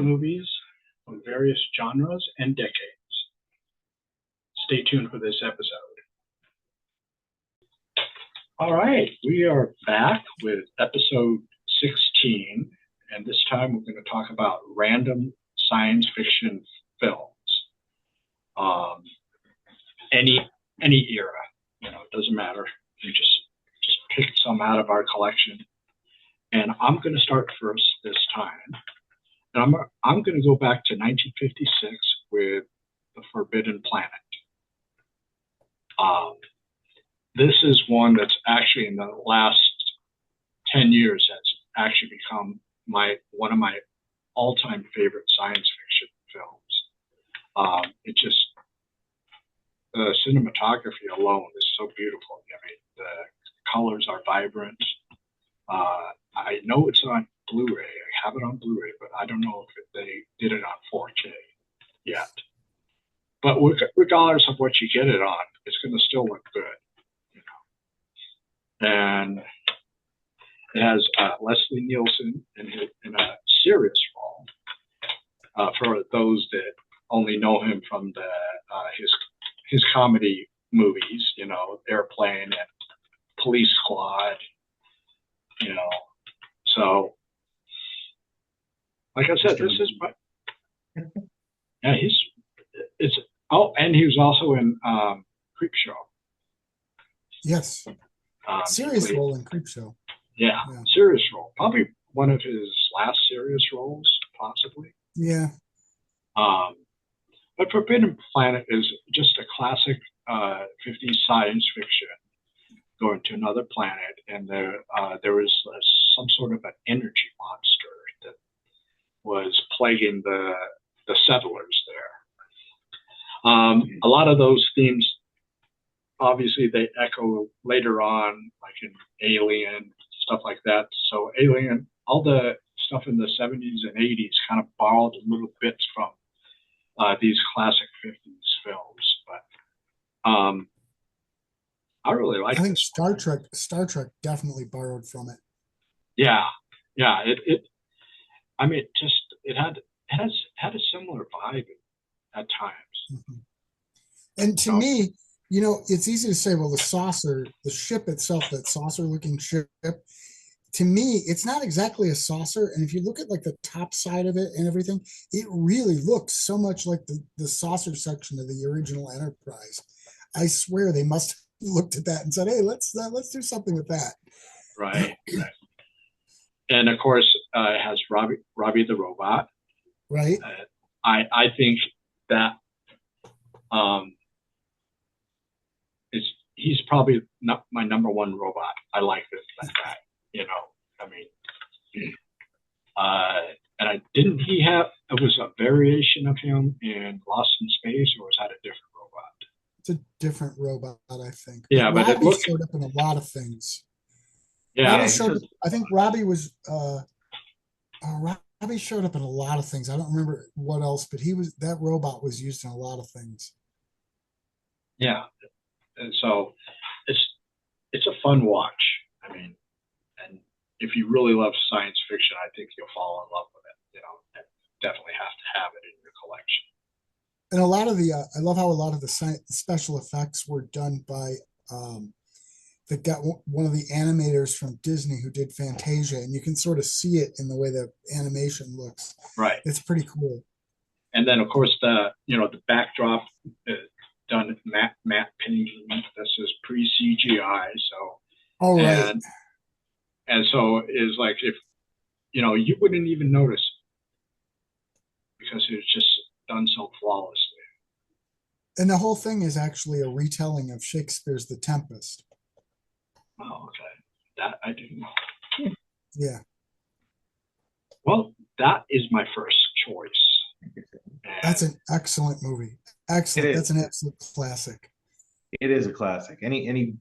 movies of various genres and decades. Stay tuned for this episode. All right, we are back with episode 16, and this time we're going to talk about random science fiction films. Any era, it doesn't matter. You just pick some out of our collection. And I'm going to start first this time. And I'm going to go back to 1956 with The Forbidden Planet. This is one that's actually in the last 10 years has actually become one of my all-time favorite science fiction films. The cinematography alone is so beautiful. I mean, the colors are vibrant. I know it's on Blu-ray. I have it on Blu-ray, but I don't know if they did it on 4K yet. But regardless of what you get it on, it's going to still look good. And it has Leslie Nielsen in a serious role. For those that only know him from his comedy movies, Airplane and Police Squad, So, like I said, this is and he was also in Creepshow. Yes. Serious role in Creepshow. Yeah, serious role. Probably one of his last serious roles, possibly. Yeah. But Forbidden Planet is just a classic 50s science fiction going to another planet, and there is some sort of an energy monster that was plaguing the settlers there. A lot of those themes, obviously, they echo later on, like in Alien, stuff like that. So Alien, all the stuff in the 70s and 80s kind of borrowed little bits from these classic 50s films. But I really like. I think Star Trek definitely borrowed from it. Yeah. It had a similar vibe at times. Mm-hmm. And to me, it's easy to say, well, the ship itself, that saucer-looking ship, to me, it's not exactly a saucer. And if you look at like the top side of it and everything, it really looks so much like the saucer section of the original Enterprise. I swear they must have looked at that and said, hey, let's do something with that. Right. And of course, it has Robbie the robot. Right. I think that he's probably not my number one robot. I like that guy. And it was a variation of him in Lost in Space, or was that a different robot? It's a different robot, I think. Yeah, but Robbie showed up in a lot of things. Yeah, I think Robbie was. Robbie showed up in a lot of things. I don't remember what else, but that robot was used in a lot of things. Yeah, and so it's a fun watch. I mean, and if you really love science fiction, I think you'll fall in love with it. And definitely have to have it in your collection. And a lot of I love how a lot of the special effects were done by one of the animators from Disney who did Fantasia, and you can sort of see it in the way the animation looks. Right. It's pretty cool. And then, of course, the backdrop done matte painting. This is pre-CGI, so. Oh, right. And so is like if you wouldn't even notice because it's just done so flawlessly. And the whole thing is actually a retelling of Shakespeare's The Tempest. Oh, okay. That I didn't know. Yeah. Well, that is my first choice. That's an excellent movie. Excellent. That's an absolute classic. It is a classic. Any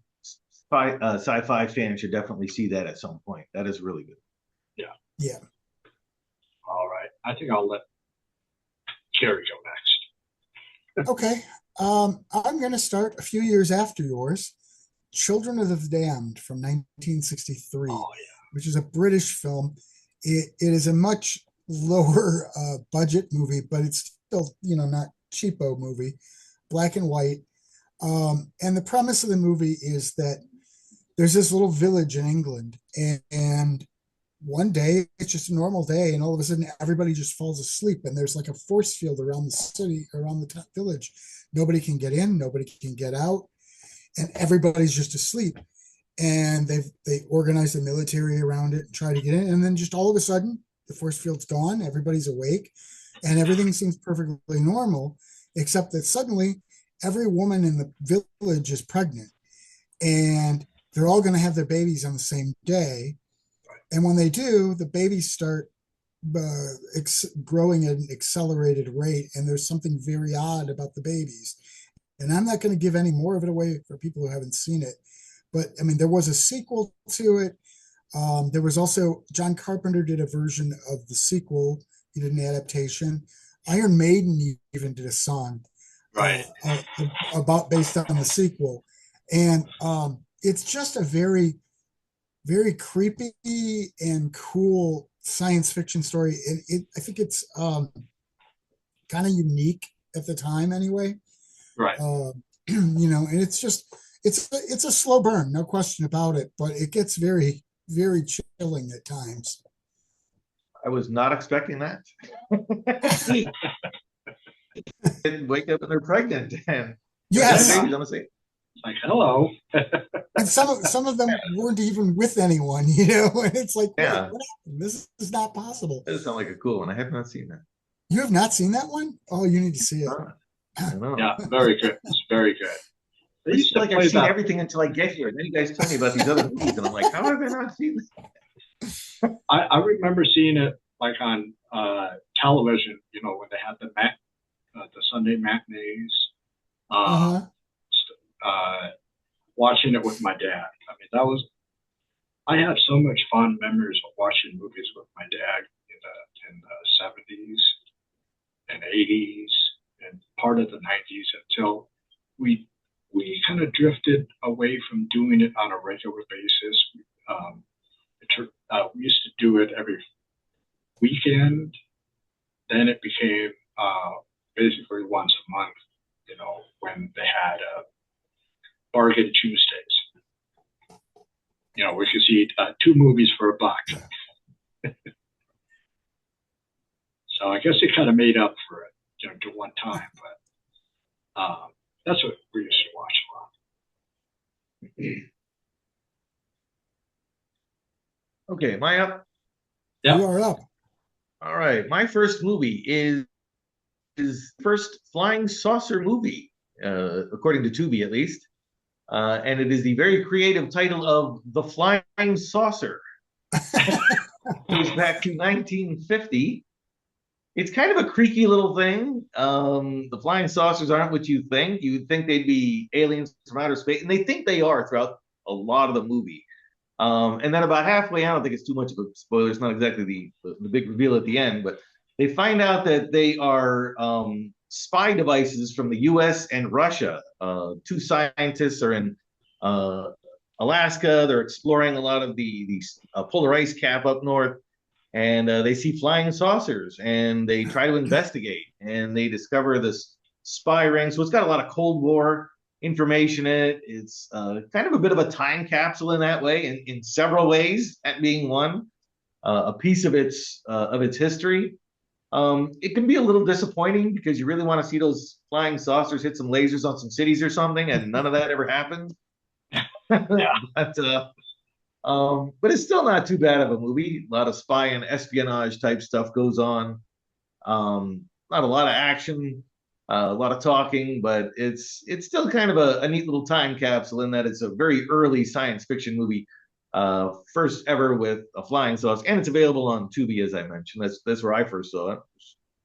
sci-fi fan should definitely see that at some point. That is really good. Yeah. Yeah. All right. I think I'll let Gary go next. Okay. I'm going to start a few years after yours. Children of the Damned from 1963, which is a British film. It is a much lower budget movie, but it's still, not cheapo movie, black and white. And the premise of the movie is that there's this little village in England, and one day it's just a normal day, and all of a sudden everybody just falls asleep, and there's like a force field around the city, around the village. Nobody can get in, nobody can get out, and everybody's just asleep. And they organize the military around it and try to get in, and then just all of a sudden the force field's gone, everybody's awake, and everything seems perfectly normal, except that suddenly every woman in the village is pregnant, and they're all going to have their babies on the same day. And when they do, the babies start growing at an accelerated rate, and there's something very odd about the babies. And I'm not going to give any more of it away for people who haven't seen it. But I mean, there was a sequel to it. There was also John Carpenter did a version of the sequel. He did an adaptation. Iron Maiden even did a song Right. about based on the sequel, and it's just a very, very creepy and cool science fiction story. I think it's kind of unique at the time, anyway. Right. And it's a slow burn, no question about it, but it gets very, very chilling at times. I was not expecting that. Didn't wake up and they're pregnant and Yes, babies on the same. Like, hello. and some of them weren't even with anyone, and it's like, Yeah. what happened? This is not possible. That sounds like a cool one. I have not seen that. You have not seen that one? Oh, you need to see it. I know. Yeah, very good. It's very good. They It's used to like play I've seen that. everything until I get here. And then you guys tell me about these other movies, and I'm like, how have I not seen this? I remember seeing it like on television. When they had the Sunday matinees. Uh-huh. Watching it with my dad. I mean, I have so much fond memories of watching movies with my dad in the 70s and 80s and part of the 90s until we kind of drifted away from doing it on a regular basis. We used to do it every weekend. Then it became basically once a month, when they had bargain Tuesdays. We could see 2 movies for $1. So I guess it kind of made up for it, to one time. But that's what we used to watch a lot. Okay, am I up? Yeah. You are up. All right. My first movie is first flying saucer movie, according to Tubi at least. And it is the very creative title of The Flying Saucer. It goes back to 1950. It's kind of a creaky little thing. The flying saucers aren't what you think. You would think they'd be aliens from outer space, and they think they are throughout a lot of the movie. And then about halfway, I don't think it's too much of a spoiler. It's not exactly the big reveal at the end, but they find out that they are spy devices from the U.S. and Russia. 2 scientists are in Alaska. They're exploring a lot of the polar ice cap up north, and they see flying saucers, and they try to investigate, and they discover this spy ring. So it's got a lot of Cold War information in it. It's kind of a bit of a time capsule in that way, in several ways, that being one. A piece of its history. It can be a little disappointing because you really want to see those flying saucers hit some lasers on some cities or something, and none of that ever happened. Yeah. But it's still not too bad of a movie. A lot of spy and espionage type stuff goes on. Not a lot of action, a lot of talking, but it's still kind of a neat little time capsule in that it's a very early science fiction movie. First ever with a flying saucer, and it's available on Tubi, as I mentioned. That's where I first saw it.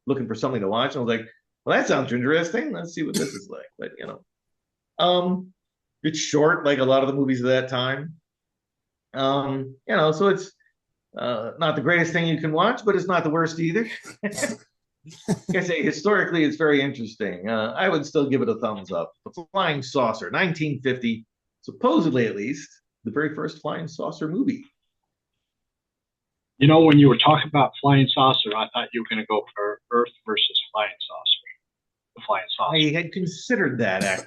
Looking for something to watch, and I was like, "Well, that sounds interesting. Let's see what this is like." But it's short, like a lot of the movies of that time. So it's not the greatest thing you can watch, but it's not the worst either. Like I say, historically, it's very interesting. I would still give it a thumbs up. The Flying Saucer, 1950, supposedly at least, the very first flying saucer movie. You know, when you were talking about flying saucer, I thought you were going to go for Earth versus flying saucer. The flying I saucer. had considered that act.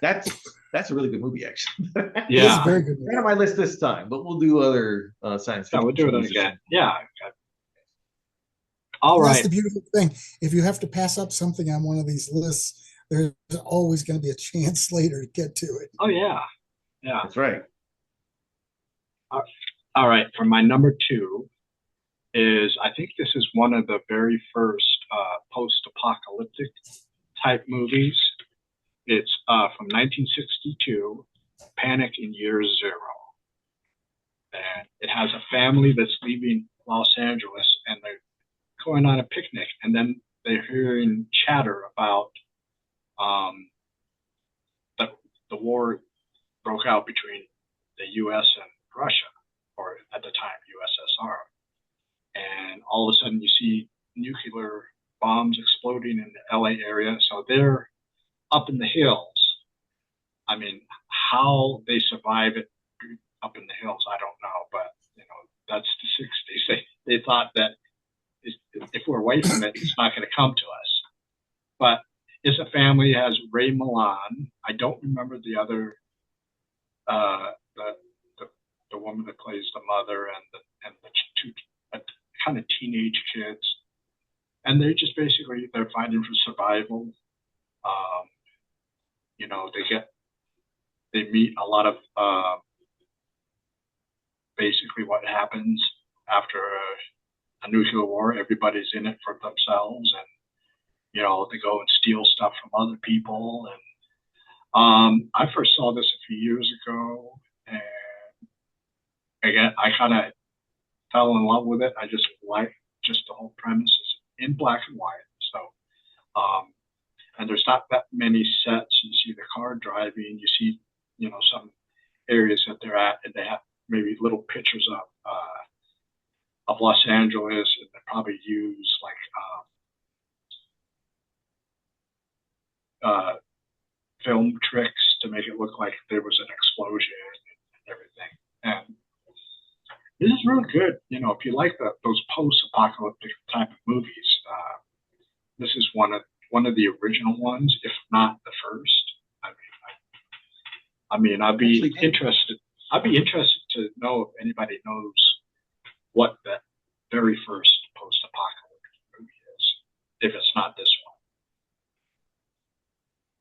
That's a really good movie, actually. It is a Yeah, very good movie. Not on my list this time, but we'll do other science yeah, we'll fiction do it movies. again. Yeah. Okay. All And that's right. the beautiful thing. If you have to pass up something on one of these lists, there's always going to be a chance later to get to it. Oh yeah, yeah. That's right. All right. For my number two is I think this is one of the very first post-apocalyptic type movies. It's from 1962, Panic in Year Zero, and it has a family that's leaving Los Angeles and they're going on a picnic, and then they're hearing chatter about um, the the war broke out between the U.S. and Russia, or at the time USSR, and all of a sudden you see nuclear bombs exploding in the LA area. So they're up in the hills. I mean, how they survive it up in the hills, I don't know. But you know, that's the '60s. They thought that if we're away from it, it's not going to come to us. But it's a family. It has Ray Milan. I don't remember the other the, the woman that plays the mother and the two kind of teenage kids, and they just basically they're fighting for survival. Um, you know, they meet a lot of basically what happens after a nuclear war. Everybody's in it for themselves, and you know they go and steal stuff from other people. And I first saw this a few years ago, and again I kind of fell in love with it. I just like just the whole premise is in black and white. So, and there's not that many sets. You see the car driving. You see, you know, some areas that they're at, and they have maybe little pictures of Los Angeles, and they probably use like film tricks to make it look like there was an explosion and everything. And this is really good. You know, if you like those post-apocalyptic type of movies, this is one of the original ones, if not the first. I mean, I'd be Actually, interested. I'd be interested to know if anybody knows what the very first post-apocalyptic movie is, if it's not this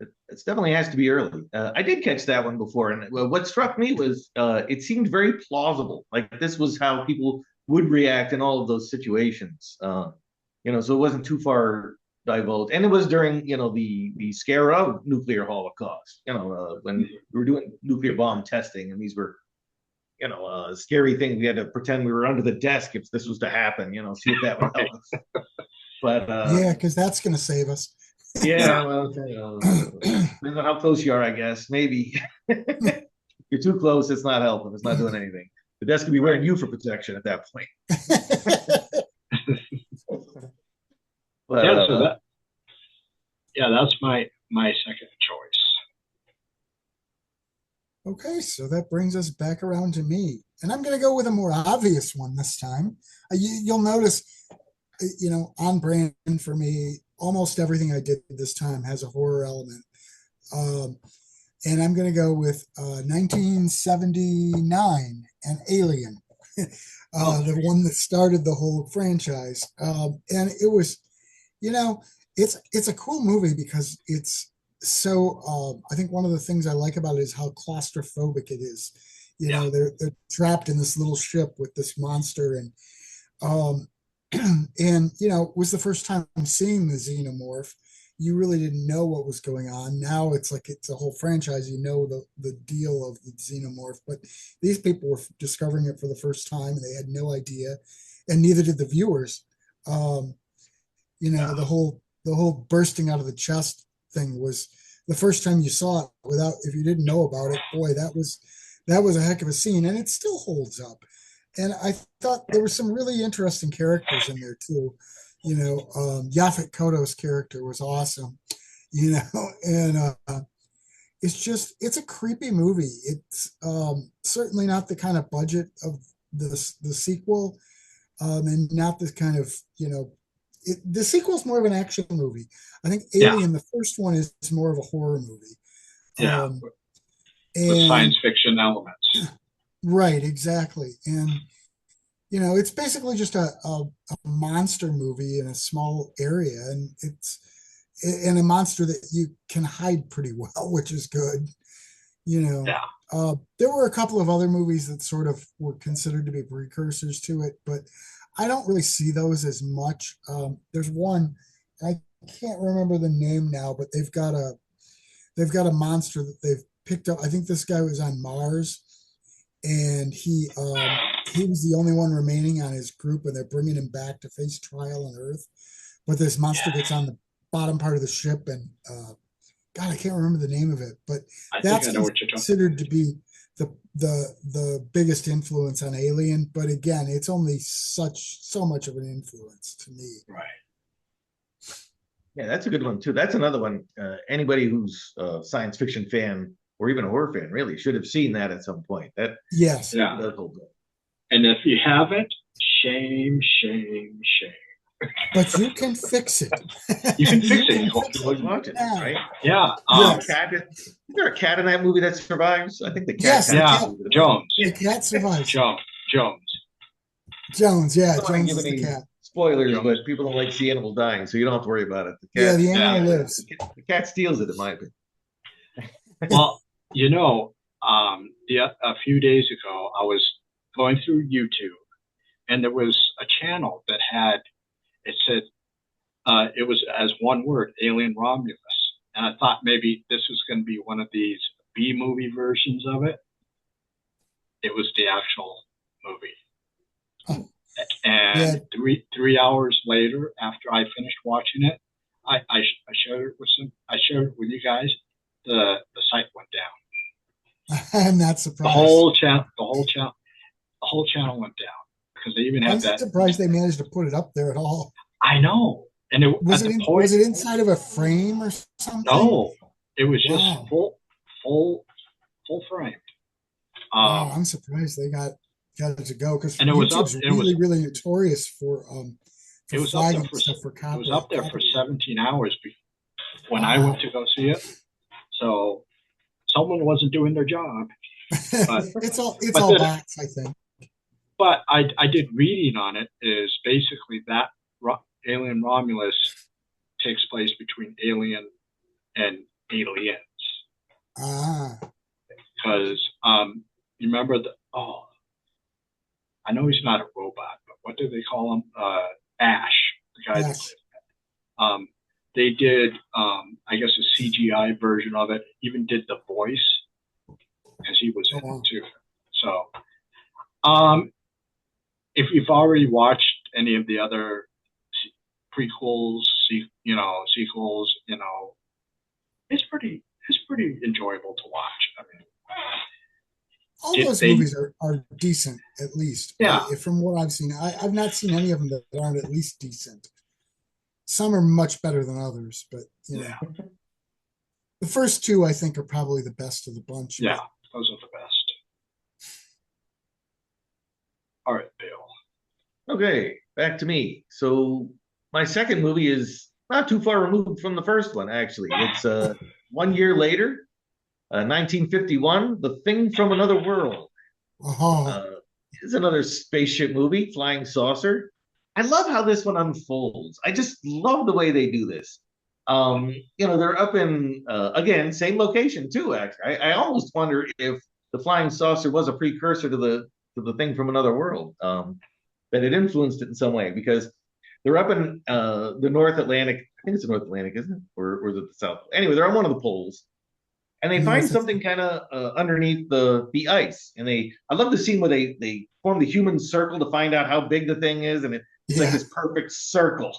it definitely has to be early. I did catch that one before, and what struck me was it seemed very plausible. Like this was how people would react in all of those situations. You know, so it wasn't too far divulged, and it was during the scare of nuclear holocaust. You know, when we were doing nuclear bomb testing, and these were a scary thing. We had to pretend we were under the desk if this was to happen. You know, see if that would help us. But Yeah, because that's going to save us. yeah, well, depends on how close you are, I guess. Maybe you're too close, it's not helping. It's not doing anything. The desk could be wearing you for protection at that point. But one. That's my second choice. Okay, so that brings us back around to me. And I'm going to go with a more obvious one this time. You'll notice, on brand for me, almost everything I did this time has a horror element. And I'm going to go with 1979 and Alien, the one that started the whole franchise. And it was, it's a cool movie because it's so, I think one of the things I like about it is how claustrophobic it is. They're trapped in this little ship with this monster, and and it was the first time seeing the xenomorph. You really didn't know what was going on. Now it's like it's a whole franchise. The deal of the xenomorph, but these people were discovering it for the first time, and they had no idea, and neither did the viewers. The whole bursting out of the chest thing was the first time you saw it without, if you didn't know about it, boy, that was a heck of a scene, and it still holds up. And I thought there were some really interesting characters in there too. Yaphet Kotto's character was awesome. And it's a creepy movie. It's certainly not the kind of budget of the sequel, and not this kind of, the sequel's more of an action movie. I think Yeah, Alien, the first one, is more of a horror movie. yeah, Um, with and science fiction elements. right, exactly. And it's basically just a monster movie in a small area, and it's and a monster that you can hide pretty well, which is good. You know, Yeah, there were a couple of other movies that sort of were considered to be precursors to it, but I don't really see those as much. There's one, I can't remember the name now, but they've got a monster that they've picked up. I think this guy was on Mars, and he was the only one remaining on his group, and they're bringing him back to face trial on Earth. But this monster gets yes. on the bottom part of the ship, and God, I can't remember the name of it, but I think that's I know what you're talking considered to be the biggest influence on Alien. But again, it's only so much of an influence to me. about. Right. Yeah, that's a good one too. That's another one. Anybody who's a science fiction fan or even a horror fan really should have seen that at some point. That Yes, Yeah. does hold up. And if you haven't, shame, shame, shame. but you can fix it. You can fix it. You can always watch it, Yeah. right? Yeah. Yes. Is there a cat in that movie that survives? I think the cat. Yes, Yeah. Jones. The cat survives. Jones. Jones, yeah, I don't want to Jones give is the any cat. spoilers, Jones. but people don't like to see animals dying, so you don't have to worry about it. The Yeah, cat, the animal Yeah. lives. the cat steals it, in my opinion. Well, a few days ago, I was going through YouTube, and there was a channel that it said, it was as one word, Alien Romulus. And I thought maybe this was going to be one of these B movie versions of it. It was the actual movie. Oh, And yeah. three hours later, after I finished watching it, I shared it with you guys. The site went down. I'm not The surprised. whole channel went down because they even I'm had that. surprised they managed to put it up there at all. I know, and Was at it the point, was it inside of a frame or something? no, it was just Wow. full framed. Wow, I'm surprised they got it to go, because And it was up. YouTube's It was really notorious for it was up there flagging for stuff for it copyright. was up there for 17 hours when I Wow. went to go see it. So someone wasn't doing their job. But It's all but the, bots, I think. but I did reading on it. Is basically that Alien Romulus takes place between Alien and Aliens, Ah, because you remember I know he's not a robot, but what do they call him? Ash, the guy yes. they did, I guess, a CGI version of it. Even did the voice, because he was in wow. it too. So, if you've already watched any of the other prequels, sequels, it's pretty enjoyable to watch. I mean, All those movies are decent, at least. Yeah. From what I've seen, I've not seen any of them that aren't at least decent. Some are much better than others, but Yeah. The first two, I think, are probably the best of the bunch. Yeah, those are the best. All right, Bill. Okay, back to me. So my second movie is not too far removed from the first one, actually. It's 1 year later, 1951, The Thing from Another World. It's another spaceship movie, flying saucer. I love how this one unfolds. I just love the way they do this. They're up in, again, same location too, actually. I almost wonder if the flying saucer was a precursor to the Thing from Another World, that it influenced it in some way, because they're up in the North Atlantic. I think it's the North Atlantic, isn't it? Or is it the South? Anyway, they're on one of the poles. And they find something kind of underneath the ice. And I love the scene where they form the human circle to find out how big the thing is. And it's like this perfect circle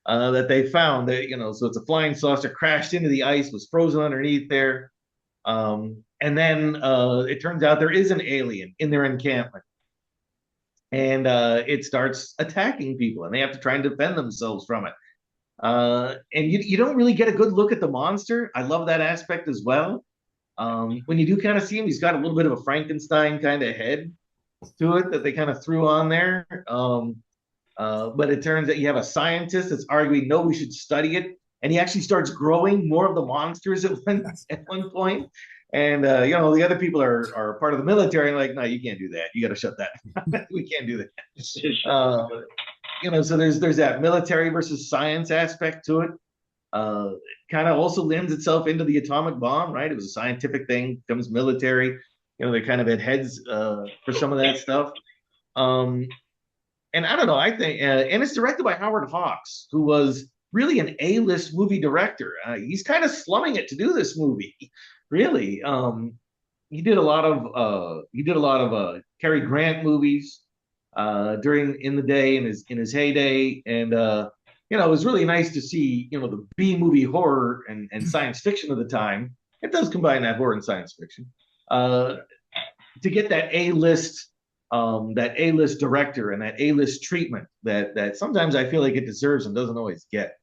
that they found. So it's a flying saucer, crashed into the ice, was frozen underneath there. And then it turns out there is an alien in their encampment. And it starts attacking people, and they have to try and defend themselves from it. And you don't really get a good look at the monster. I love that aspect as well. When you do kind of see him, he's got a little bit of a Frankenstein kind of head. to it that they kind of threw on there. But it turns out you have a scientist that's arguing, no, we should study it. And he actually starts growing more of the monsters at one point. And, the other people are part of the military and like, no, you can't do that. You got to shut that. We can't do that. So there's that military versus science aspect to it. Kind of also lends itself into the atomic bomb, right? It was a scientific thing, becomes military. They kind of had heads for some of that stuff. And I don't know, I think, and it's directed by Howard Hawks, who was really an A-list movie director. He's kind of slumming it to do this movie, really. He did a lot of Cary Grant movies during in the day in his heyday, and it was really nice to see the B movie horror and science fiction of the time. It does combine that horror and science fiction to get that A-list director and that A-list treatment that sometimes I feel like it deserves and doesn't always get.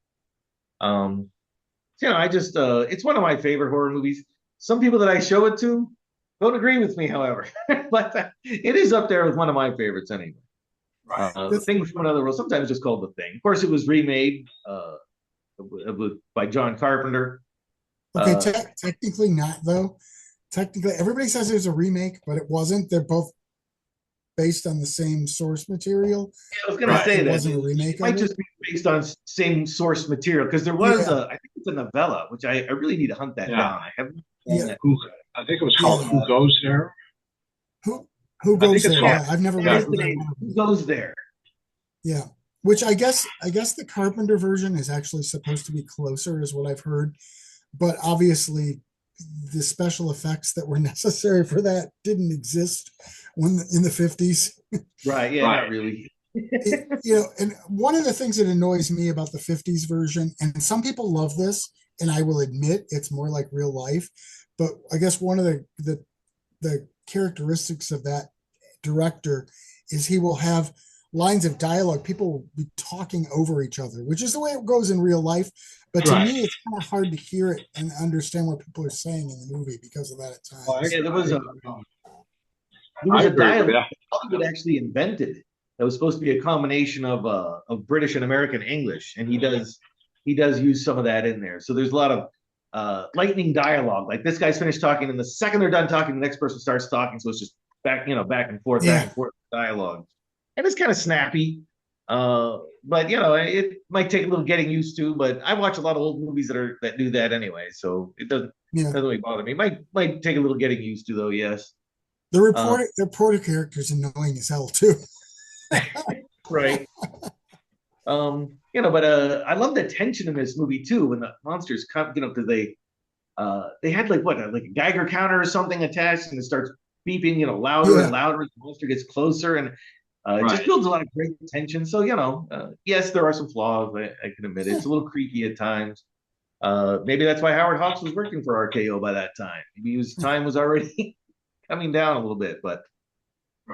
It's one of my favorite horror movies. Some people that I show it to don't agree with me, however, but it is up there with one of my favorites anyway. Right. The Thing from Another World, sometimes just called The Thing. Of course, it was remade by John Carpenter. Okay, technically not though. Technically, everybody says it was a remake, but it wasn't. They're both based on the same source material. Yeah, I was going to say It that wasn't a remake. It might just be based on same source material because there was I think it's a novella, which I really need to hunt that down. I haven't. Yeah. I think it was called Who Goes There. Who goes there? Yeah, I've never read Who Goes There. Yeah, which I guess the Carpenter version is actually supposed to be closer, is what I've heard, but obviously the special effects that were necessary for that didn't exist when in the 50s. Right. Yeah. Not really. And one of the things that annoys me about the 50s version, and some people love this, and I will admit it's more like real life, but I guess one of the characteristics of that director is he will have lines of dialogue. People will be talking over each other, which is the way it goes in real life. But to me, it's kind of hard to hear it and understand what people are saying in the movie because of that at times. Well, there was a dialogue Hollywood actually invented that was supposed to be a combination of British and American English, and he does use some of that in there. So there's a lot of lightning dialogue. Like this guy's finished talking, and the second they're done talking, the next person starts talking. So it's just back and forth dialogue, and it's kind of snappy. But it might take a little getting used to. But I watch a lot of old movies that do that anyway, so it doesn't really bother me. Might take a little getting used to though. Yes. The reporter character is annoying as hell too. Right. But I love the tension in this movie too when the monsters come, because they had like a Geiger counter or something attached, and it starts beeping, louder and louder as the monster gets closer, and it just builds a lot of great tension. So yes, there are some flaws. I can admit it. It's a little creepy at times. Maybe that's why Howard Hawks was working for RKO by that time. Maybe his time was already coming down a little bit, but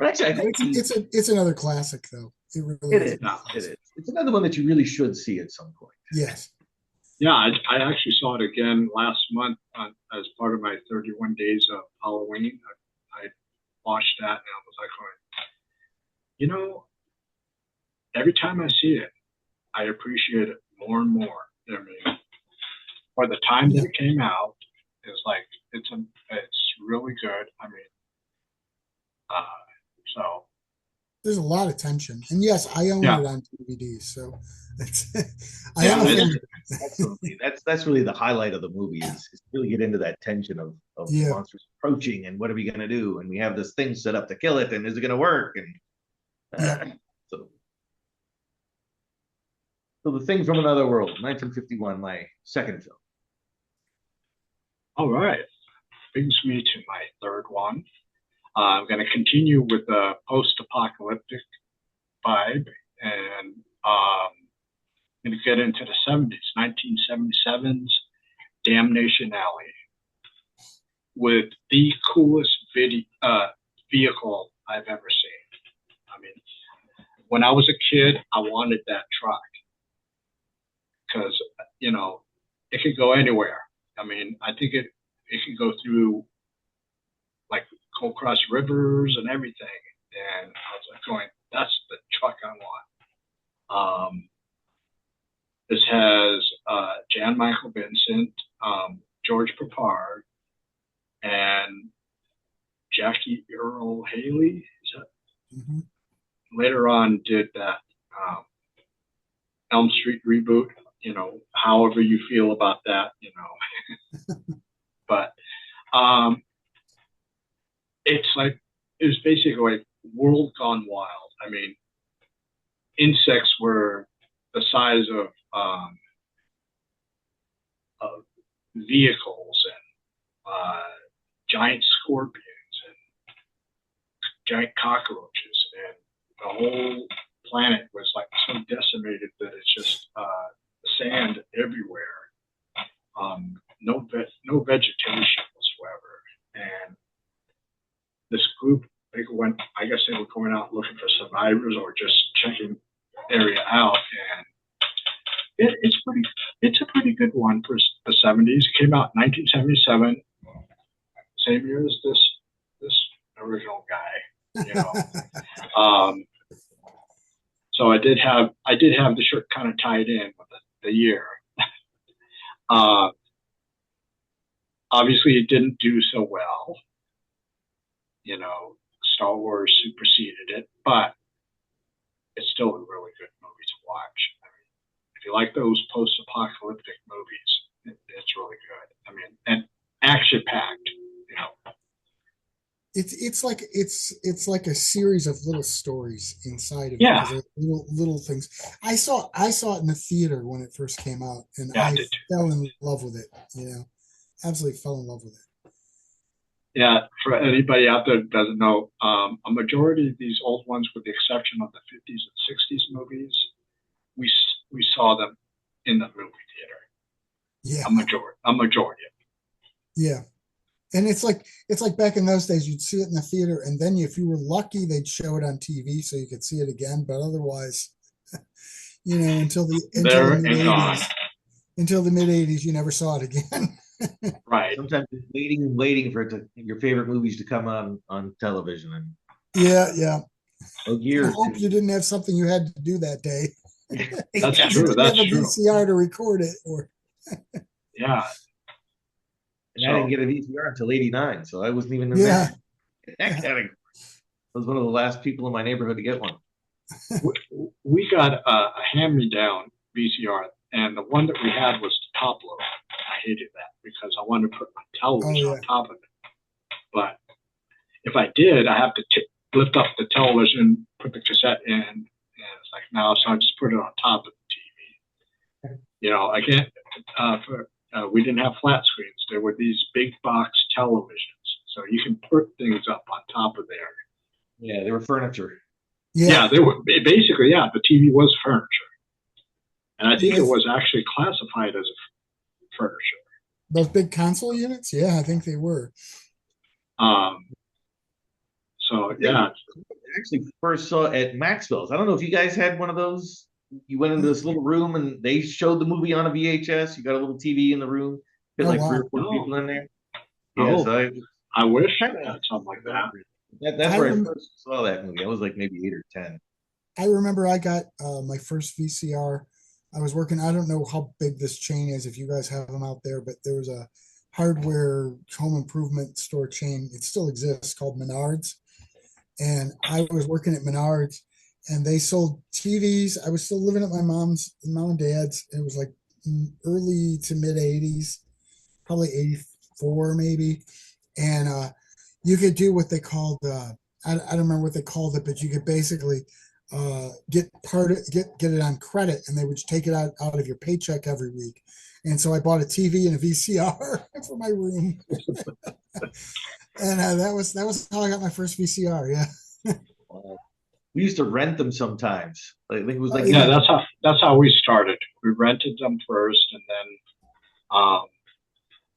actually, I think it's another classic though. It really is. It is. It's another one that you really should see at some point. Yes. Yeah, I actually saw it again last month as part of my 31 days of Halloween. I watched that and I was like, every time I see it, I appreciate it more and more. I mean, for the time that it came out, it's like it's really good. I mean, so. There's a lot of tension, and yes, I own it on DVD, so I am a fan. Absolutely, that's really the highlight of the movie is really get into that tension of monsters approaching and what are we going to do, and we have this thing set up to kill it, and is it going to work? And so The Thing from Another World, 1951, my second film. All right, brings me to my third one. I'm going to continue with the post-apocalyptic vibe, and I'm going to get into the 70s, 1977's Damnation Alley, with the coolest vehicle I've ever seen. I mean, when I was a kid, I wanted that truck because, it could go anywhere. I mean, I think it could go through, like, go across rivers and everything. and I was like going, that's the truck I want. This has Jan Michael Vincent, George Papard, and Jackie Earl Haley. Is that later on did that Elm Street reboot? You know, however you feel about that, you know. But it's basically like World Gone Wild. I mean, insects were the size of vehicles, and giant scorpions and giant cockroaches, and the whole planet was like so decimated that it's just sand everywhere. No vegetation whatsoever. And this group, I guess they were going out looking for survivors or just checking the area out. And it's a pretty good one for the 70s. It came out in 1977, same year as this original guy, you know. So I did have the shirt kind of tied in with the year. Obviously, it didn't do so well. You know, Star Wars superseded it, but it's still a really good movie to watch. I mean, if you like those post-apocalyptic movies, it's really good. I mean, and action-packed. You know, it's like a series of little stories inside of yeah. it. Little things. I saw it in the theater when it first came out, and Yeah, I fell in love with it. You know, absolutely fell in love with it. Yeah, for anybody out there that doesn't know, a majority of these old ones, with the exception of the 50s and 60s movies, we saw them in the movie theater. Yeah, a majority of them. Yeah. And it's like back in those days, you'd see it in the theater, and then if you were lucky, they'd show it on TV so you could see it again. But otherwise, you know, until the mid '80s, you never saw it again. Right. Sometimes waiting for your favorite movies to come on television. And yeah. A year. I hope you didn't have something you had to do that day. That's true. That's true. VCR to record it, or yeah. And I didn't get a VCR until '89, so I wasn't even in that category. I was one of the last people in my neighborhood to get one. We got a hand-me-down VCR, and the one that we had was the top load. I hated that because I wanted to put my television on top of it. But if I did, I have to lift up the television, put the cassette in, and it's like, no, so I just put it on top of the TV. You know, again, we didn't have flat screens. There were these big box televisions, so you can put things up on top of there. Yeah, they were furniture. Yeah, they were basically. Yeah, the TV was furniture, and I think it was actually classified as a furniture. Those big console units, yeah, I think they were. So yeah, I actually first saw at Maxwell's. I don't know if you guys had one of those. You went into this little room and they showed the movie on a VHS. You got a little TV in the room, fit like 3 or 4 people in there. Yeah, so I wish I had something like that. That's where I first saw that movie. I was like maybe 8 or 10. I remember I got my first VCR. I was working, I don't know how big this chain is, if you guys have them out there, but there was a hardware home improvement store chain. It still exists, called Menards. And I was working at Menards, and they sold TVs. I was still living at my mom and dad's. It was like early to mid 80s, probably 84 maybe. And you could do what they called, I don't remember what they called it, but you could basically get it on credit, and they would take it out of your paycheck every week. And so I bought a TV and a VCR for my room. And that was how I got my first VCR. Yeah. We used to rent them sometimes. I think it was like that's how we started. We rented them first, and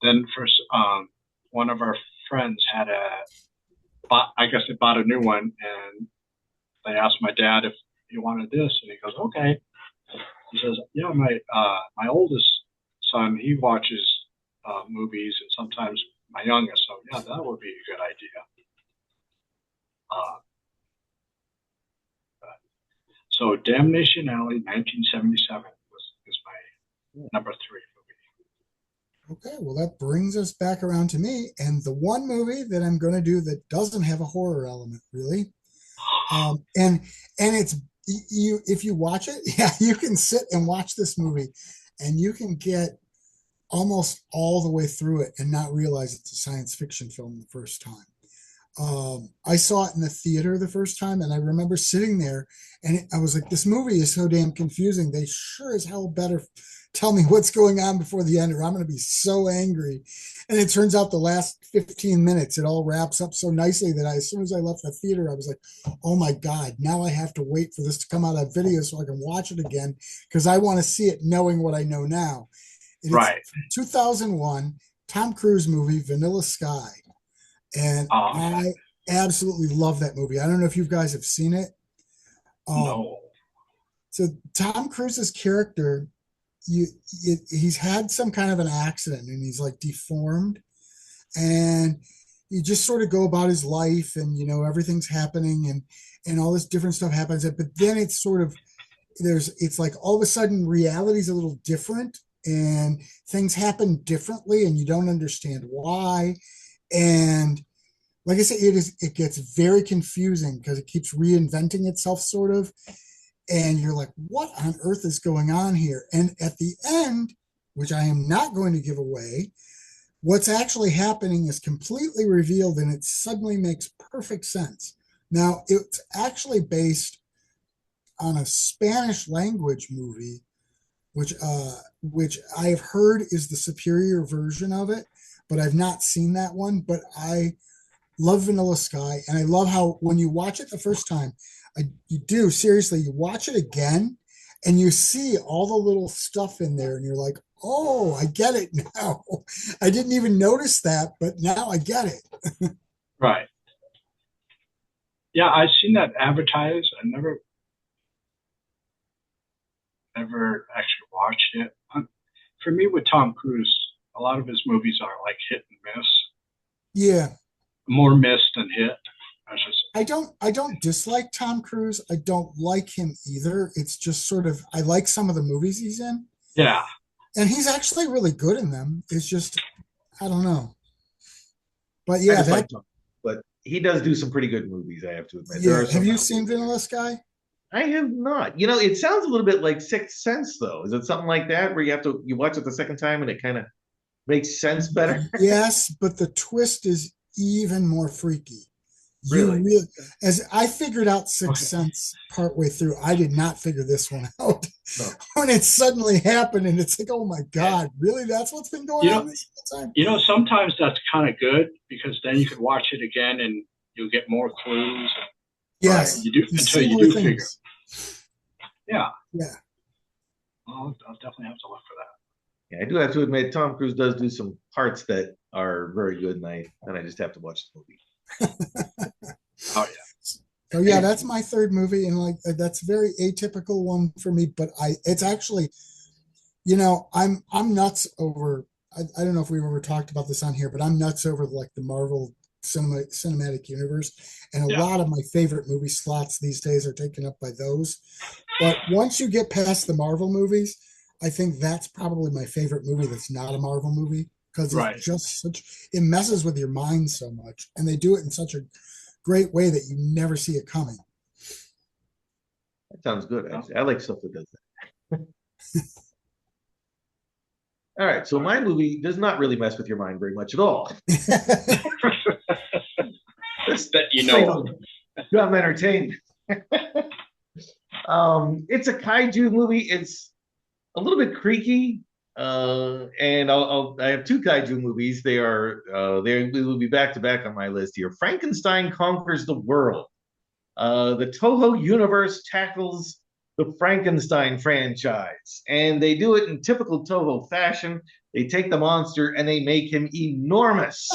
then first one of our friends had I guess they bought a new one, and they asked my dad if he wanted this, and he goes, okay. He says, yeah, my oldest son, he watches movies, and sometimes my youngest, so yeah, that would be a good idea. So Damnation Alley, 1977 is my number three Okay, well, that brings us back around to me. And the one movie that I'm going to do that doesn't have a horror element, really. And it's you if you watch it, yeah, you can sit and watch this movie and you can get almost all the way through it and not realize it's a science fiction film the first time. I saw it in the theater the first time, and I remember sitting there, and I was like, "This movie is so damn confusing. They sure as hell better tell me what's going on before the end, or I'm going to be so angry." And it turns out the last 15 minutes, it all wraps up so nicely that as soon as I left the theater, I was like, "Oh my god! Now I have to wait for this to come out on video so I can watch it again because I want to see it, knowing what I know now." And it's right. 2001 Tom Cruise movie, Vanilla Sky. And Okay. I absolutely love that movie. I don't know if you guys have seen it. Um, No. so Tom Cruise's character, he's had some kind of an accident and he's like deformed, and you just sort of go about his life, and everything's happening, and all this different stuff happens. But then it's sort of it's like all of a sudden reality's a little different, and things happen differently, and you don't understand why. And like I said, it gets very confusing because it keeps reinventing itself, sort of, and you're like, what on earth is going on here? And at the end, which I am not going to give away, what's actually happening is completely revealed, and it suddenly makes perfect sense. Now, it's actually based on a Spanish language movie, which I have heard is the superior version of it, but I've not seen that one. But I love Vanilla Sky, and I love how when you watch it the first time, you do seriously, you watch it again, and you see all the little stuff in there, and you're like, "Oh, I get it now. I didn't even notice that, but now I get it." Right. Yeah, I've seen that advertised. I never actually watched it. For me, with Tom Cruise, a lot of his movies are like hit and miss. Yeah, More miss than hit. I should say. I don't dislike Tom Cruise. I don't like him either. It's just sort of I like some of the movies he's in, Yeah. and he's actually really good in them. It's just I don't know. But I yeah, just that like Tom, but he does do some pretty good movies, I have to admit. There yeah. are Have some you out there seen that Vanilla Sky? I have not. It sounds a little bit like Sixth Sense, though. Is it something like that where you watch it the second time and it kind of makes sense better? Yes, but the twist is even more freaky. You Really? really, as I figured out Sixth Okay. Sense partway through, I did not figure this one out. No. When it suddenly happened, and it's like, oh my God, really? That's what's been going You on know, this whole time? sometimes that's kind of good because then you can watch it again and you'll get more clues. Right. Yes, You do you until see you more do figure. things. Yeah. Yeah. I'll definitely have to look for that. Yeah, I do have to admit, Tom Cruise does do some parts that are very good, and I just have to watch the movie. Oh yeah. So yeah, that's my third movie, and like that's a very atypical one for me. But it's actually, I'm nuts over. I don't know if we've ever talked about this on here, but I'm nuts over like the Marvel cinematic universe, and a Yeah. lot of my favorite movie slots these days are taken up by those. But once you get past the Marvel movies, I think that's probably my favorite movie that's not a Marvel movie because it's Right. just it messes with your mind so much, and they do it in such a great way that you never see it coming. That sounds good, actually. I like stuff that does that. All right, so my movie does not really mess with your mind very much at all. This That you know. I'm entertained. It's a kaiju movie. It's a little bit creaky, and I have two kaiju movies. They will be back to back on my list here. Frankenstein Conquers the World. The Toho universe tackles the Frankenstein franchise, and they do it in typical Toho fashion. They take the monster and they make him enormous.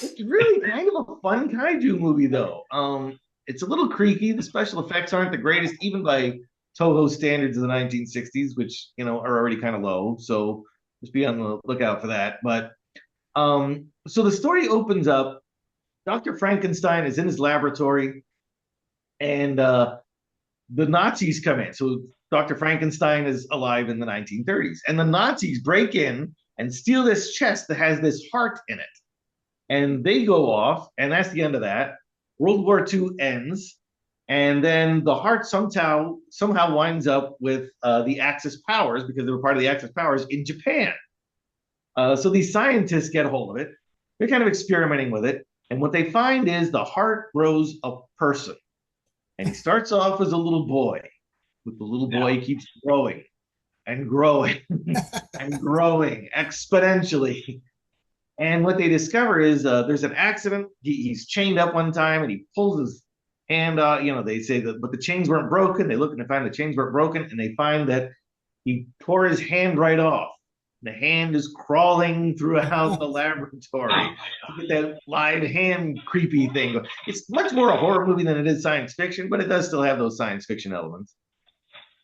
It's really kind of a fun kaiju movie, though. It's a little creaky. The special effects aren't the greatest, even by Toho standards of the 1960s, which are already kind of low. So just be on the lookout for that. But so the story opens up. Dr. Frankenstein is in his laboratory, and the Nazis come in. So Dr. Frankenstein is alive in the 1930s, and the Nazis break in and steal this chest that has this heart in it. And they go off, and that's the end of that. World War II ends, and then the heart somehow winds up with the Axis powers, because they were part of the Axis powers in Japan. So these scientists get a hold of it. They're kind of experimenting with it, and what they find is the heart grows a person. And he starts off as a little boy, but the little boy keeps growing and growing and growing exponentially. And what they discover is there's an accident. He's chained up one time, and he pulls his hand out. They say that, but the chains weren't broken. They look and they find the chains weren't broken, and they find that he tore his hand right off. The hand is crawling throughout the laboratory. You get that live hand creepy thing. It's much more a horror movie than it is science fiction, but it does still have those science fiction elements.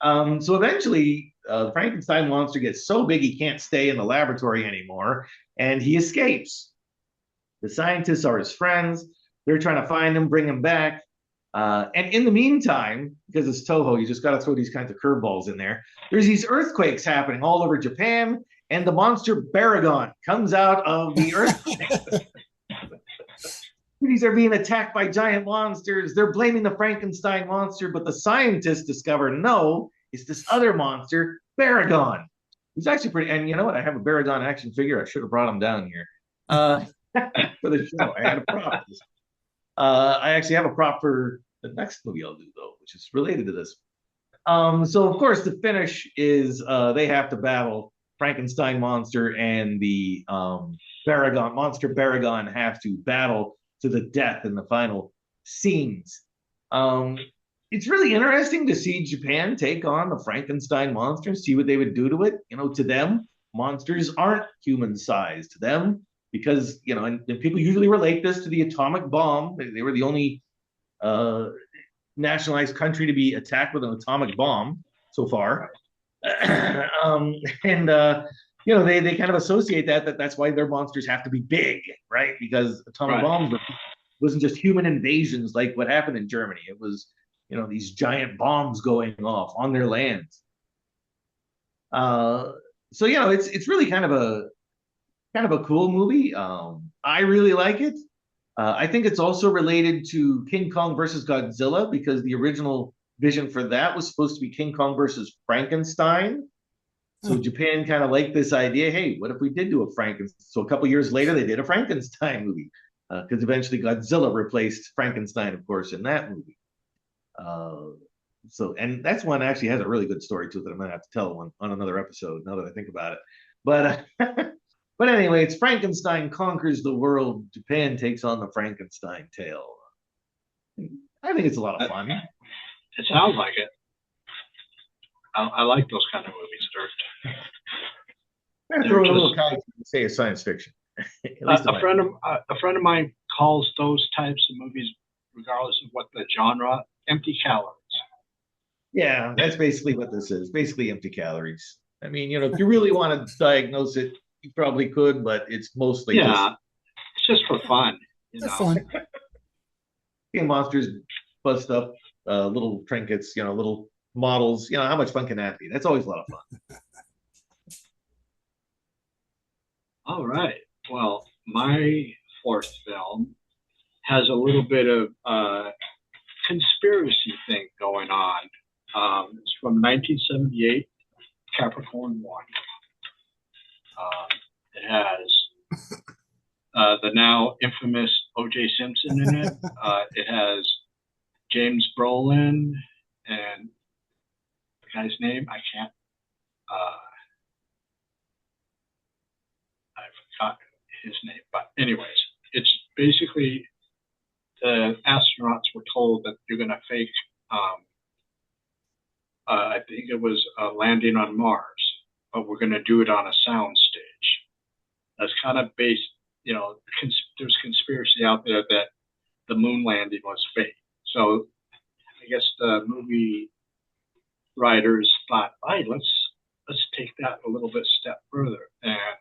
So eventually, the Frankenstein monster gets so big he can't stay in the laboratory anymore, and he escapes. The scientists are his friends. They're trying to find him, bring him back. And in the meantime, because it's Toho, you just got to throw these kinds of curveballs in there. There's these earthquakes happening all over Japan, and the monster Baragon comes out of the earthquake. Cities are being attacked by giant monsters. They're blaming the Frankenstein monster, but the scientists discover no, it's this other monster, Baragon. He's actually pretty. And you know what? I have a Baragon action figure. I should have brought him down here for the show. I had a prop. I actually have a prop for the next movie I'll do, though, which is related to this. So of course the finish is they have to battle Frankenstein monster, and the Baragon have to battle to the death in the final scenes. It's really interesting to see Japan take on the Frankenstein monster and see what they would do to it. To them, monsters aren't human sized to them, because and people usually relate this to the atomic bomb. They were the only nationalized country to be attacked with an atomic bomb so far. They kind of associate that's why their monsters have to be big, right? Because atomic bombs wasn't just human invasions like what happened in Germany. It was these giant bombs going off on their lands. It's really kind of a cool movie. I really like it. I think it's also related to King Kong versus Godzilla, because the original vision for that was supposed to be King Kong versus Frankenstein. So Japan kind of liked this idea. Hey, what if we did do a Frankenstein? So a couple years later, they did a Frankenstein movie, because eventually Godzilla replaced Frankenstein, of course, in that movie. And that's one actually has a really good story to it that I'm going to have to tell on another episode, now that I think about it. But but anyway, it's Frankenstein conquers the world. Japan takes on the Frankenstein tale. I think it's a lot of fun. It sounds like it. I like those kind of movies. I throw a little kind of say it's science fiction. A friend of mine calls those types of movies, regardless of what the genre, empty calories. Yeah, that's basically what this is. Basically empty calories. I mean, if you really want to diagnose it, you probably could, but it's mostly it's just for fun. Fun. Monsters bust up little trinkets, little models. How much fun can that be? That's always a lot of fun. All right. Well, my fourth film has a little bit of conspiracy thing going on. It's from 1978, Capricorn 1. It has the now infamous O.J. Simpson in it. It has James Brolin and the guy's name I can't. I forgot his name, but anyways, it's basically the astronauts were told that you're going to fake. I think it was landing on Mars, but we're going to do it on a sound stage. That's kind of based, there's conspiracy out there that the moon landing was fake. So I guess the movie writers thought, hey, let's take that a little bit step further. And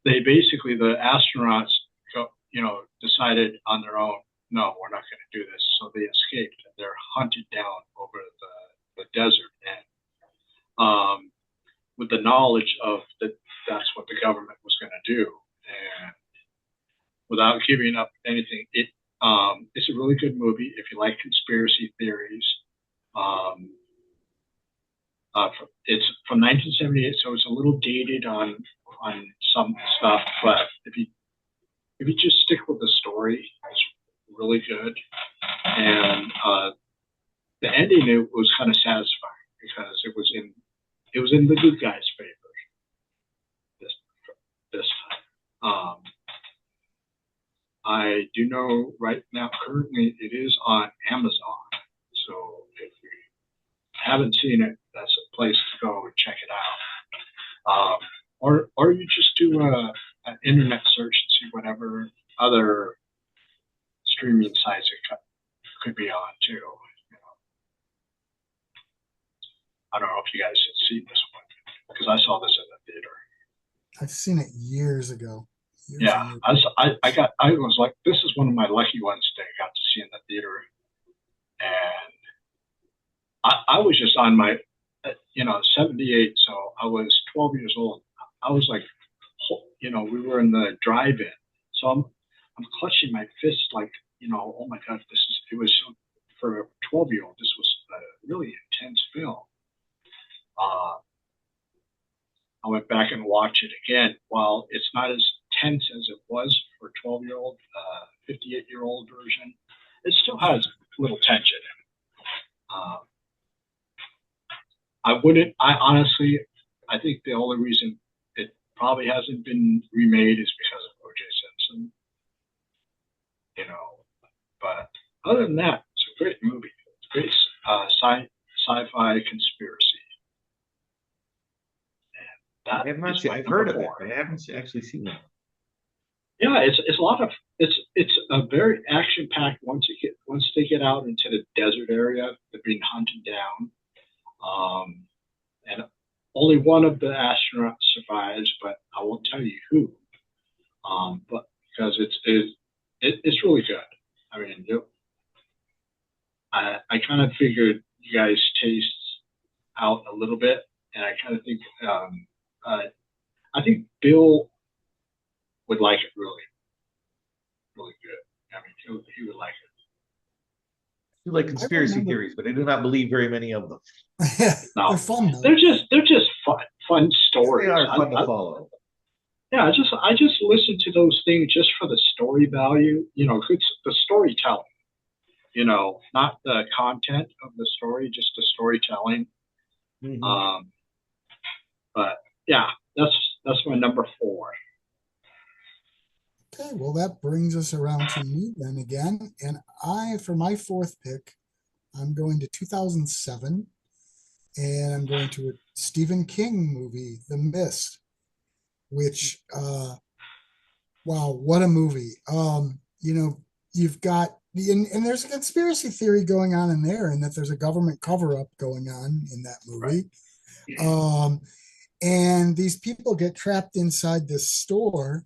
they basically, the astronauts decided on their own, no, we're not going to do this. So they escaped, and they're hunted down over the desert, and with the knowledge of that that's what the government was going to do, and without giving up anything, it's a really good movie if you like conspiracy theories. It's from 1978, so it's a little dated on some stuff, but if you just stick with the story, it's really good. And the ending, it was kind of satisfying because it was in the good guys' favor this time. I do know right now, currently, it is on Amazon. So if you haven't seen it, that's a place to go and check it out. Or you just do an internet search and see whatever other streaming sites it could be on too. You know. I don't know if you guys have seen this one because I saw this in the theater. I've seen it years ago. Yeah, I was like, this is one of my lucky ones that I got to see in the theater, and I was just on my, 78, so I was 12 years old. I was like, we were in the drive-in, so I'm clutching my fist like, oh my God, it was for a 12-year-old. This was a really intense film. I went back and watched it again. While it's not as tense as it was for a 12-year-old, 58-year-old version, it still has a little tension in it. I think the only reason it probably hasn't been remade is because of O.J. Simpson. But other than that, it's a great movie. It's a great sci-fi conspiracy. I have not seen. I've heard of it, but I haven't actually seen it. Yeah, it's a lot of it's a very action packed. Once they get out into the desert area, they're being hunted down, and only one of the astronauts survives, but I won't tell you who. But because it's really good. I mean, I kind of figured you guys taste out a little bit, and I kind of think. I think Bill would like it really, really good. I mean, he would like it. I like conspiracy theories, but I do not believe very many of them. No, they're fun though. They're just fun stories. They are fun to follow. Yeah, I just listen to those things just for the story value. The storytelling. Not the content of the story, just the storytelling. Mm-hmm. But yeah, that's my number 4. Okay, well, that brings us around to me then again. And for my 4th pick, I'm going to 2007, and I'm going to a Stephen King movie, The Mist, which, wow, what a movie. You've got, and there's a conspiracy theory going on in there, and that there's a government cover-up going on in that movie. Right. And these people get trapped inside this store,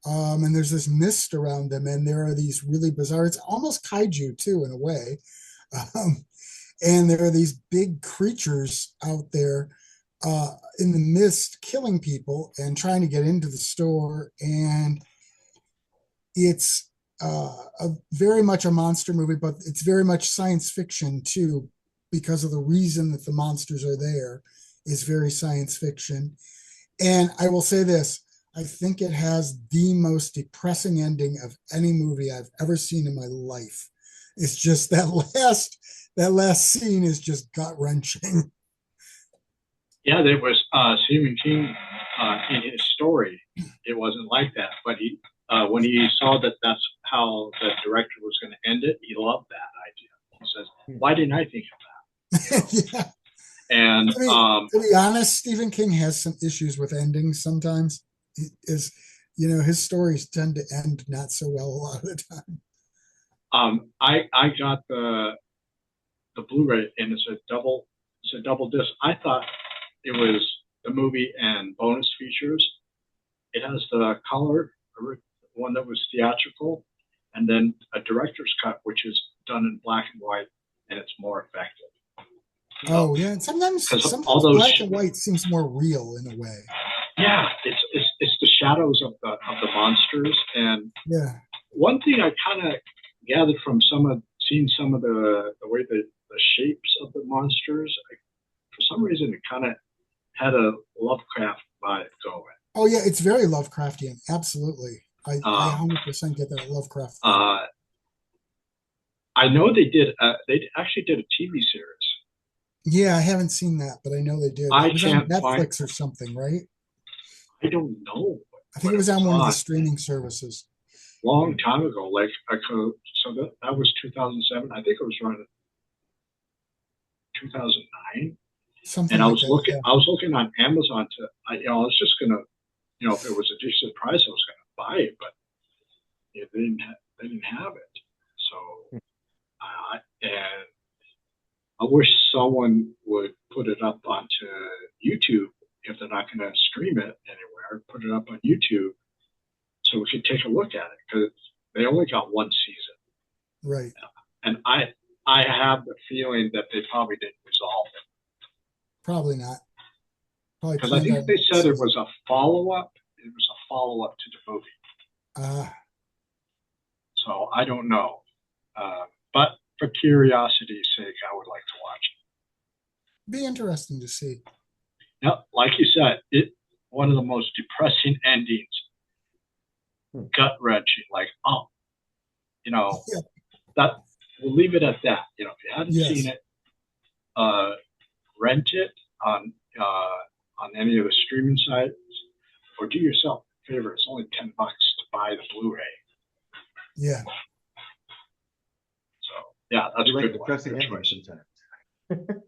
and there's this mist around them, and there are these really bizarre, it's almost kaiju too in a way, and there are these big creatures out there in the mist killing people and trying to get into the store, and it's very much a monster movie, but it's very much science fiction too, because of the reason that the monsters are there is very science fiction. And I will say this, I think it has the most depressing ending of any movie I've ever seen in my life. It's just that last scene is just gut-wrenching. Yeah, there was Stephen King in his story. It wasn't like that, but he when he saw that that's how the director was going to end it, he loved that idea. He says, "Why didn't I think of that?" Yeah. And to be honest, Stephen King has some issues with endings sometimes. His stories tend to end not so well a lot of the time. I got the Blu-ray, and it's a double disc. I thought it was the movie and bonus features. It has the color one that was theatrical, and then a director's cut, which is done in black and white, and it's more effective. Oh yeah, and sometimes all those black and white seems more real in a way. Yeah, it's the shadows of the monsters. And yeah, one thing I kind of gathered from seeing some of the way the shapes of the monsters, for some reason it kind of had a Lovecraft vibe going. Oh yeah, it's very Lovecraftian. Absolutely, I 100% get that Lovecraft. I know they actually did a TV series. Yeah, I haven't seen that, but I know they did. It was on Netflix or something, right? I don't know. I think it was on one of the streaming services. Long time ago, so that was 2007. I think it was around 2009. Something. And I was looking on Amazon I was just gonna, if it was a decent price, I was gonna buy it, but they didn't have it. So, and I wish someone would put it up onto YouTube if they're not going to stream it anywhere. Put it up on YouTube so we could take a look at it, because they only got one season. Right. And I have the feeling that they probably didn't resolve it. Probably not. Because I think they said it was a follow-up. It was a follow-up to the movie. So I don't know. But for curiosity's sake, I would like to watch it. Be interesting to see. Yep, like you said, one of the most depressing endings. Gut-wrenching, like, that we'll leave it at that. If you hadn't seen it, rent it on any of the streaming sites, or do yourself a favor. It's only $10 to buy the Blu-ray. Yeah. So yeah, that's a good depressing ending sometimes.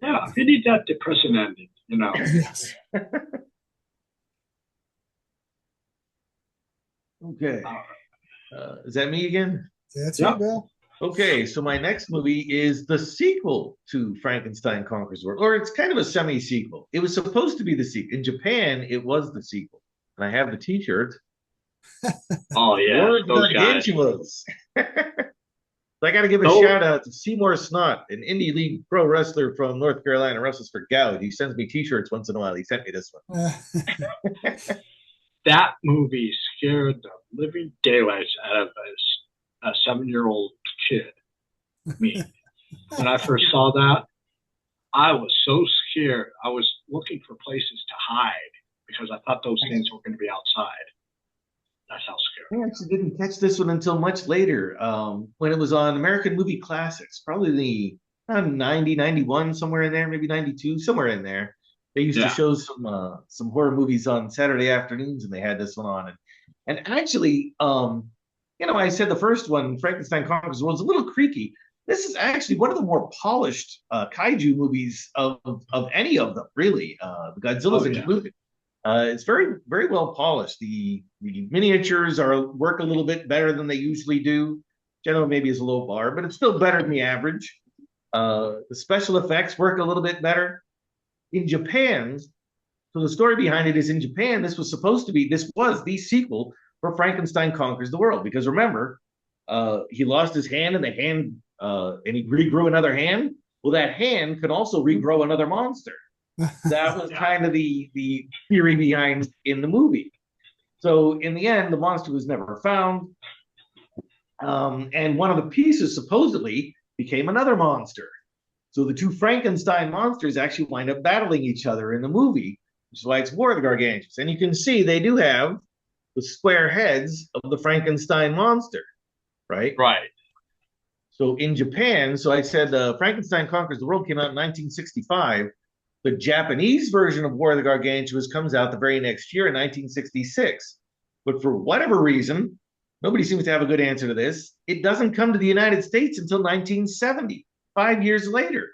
Yeah, if you need that depressing ending, Yes. Okay. Is that me again? That's right, Bill. Okay, so my next movie is the sequel to Frankenstein Conquers the World, or it's kind of a semi-sequel. It was supposed to be the sequel. In Japan, it was the sequel. And I have the t-shirt. Oh, yeah. Those Gargantuas. So I got to give a shout out to Seymour Snot, an indie league pro wrestler from North Carolina, wrestles for Goud. He sends me t-shirts once in a while. He sent me this one. That movie scared the living daylights out of a 7-year-old kid. Me. When I first saw that, I was so scared. I was looking for places to hide because I thought those things were going to be outside. That's how scary. I actually didn't catch this one until much later, when it was on American Movie Classics, probably the 90, 91, somewhere in there, maybe 92, somewhere in there. They used to show some horror movies on Saturday afternoons, and they had this one on. And actually, I said the first one, Frankenstein Conquers the World, is a little creaky. This is actually one of the more polished kaiju movies of any of them, really. The Godzilla's included. It's very, very well polished. The miniatures work a little bit better than they usually do. Generally, maybe is a low bar, but it's still better than the average. The special effects work a little bit better. In Japan, so the story behind it is, in Japan, this was the sequel for Frankenstein Conquers the World. Because remember, he lost his hand, and and he regrew another hand. Well, that hand could also regrow another monster. That was kind of the theory behind in the movie. So in the end, the monster was never found. And one of the pieces supposedly became another monster. So the two Frankenstein monsters actually wind up battling each other in the movie, which is why it's War of the Gargantuas. And you can see they do have the square heads of the Frankenstein monster, right? Right. So in Japan, I said Frankenstein Conquers the World came out in 1965. The Japanese version of War of the Gargantuas comes out the very next year in 1966. But for whatever reason, nobody seems to have a good answer to this. It doesn't come to the United States until 1970, 5 years later.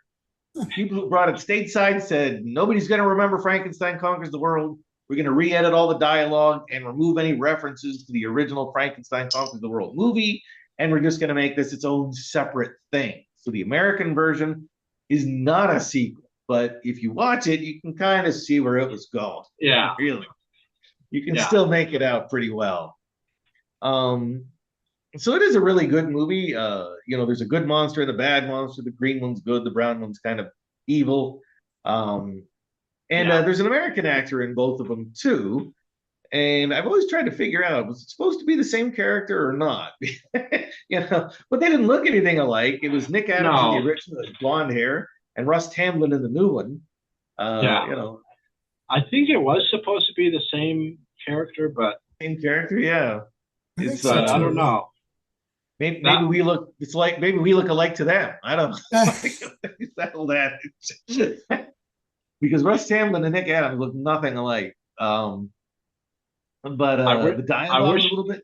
People who brought it stateside said, nobody's going to remember Frankenstein Conquers the World. We're going to re-edit all the dialogue and remove any references to the original Frankenstein Conquers the World movie. And we're just going to make this its own separate thing. So the American version is not a sequel. But if you watch it, you can kind of see where it was going. Yeah. Really. You can still make it out pretty well. So it is a really good movie. There's a good monster and a bad monster. The green one's good. The brown one's kind of evil. Um, and Yeah. there's an American actor in both of them too. And I've always tried to figure out, was it supposed to be the same character or not? But they didn't look anything alike. It was Nick Adams in the No. original, blonde hair, and Russ Tamblyn in the new one. Yeah. I think it was supposed to be the same character, but Same character, yeah. I think It's so I too. don't know. maybe we look. It's like maybe we look alike to them. I don't know. Settle that. Because Russ Tamblyn and Nick Adams look nothing alike. But the I dialogue wish a little bit,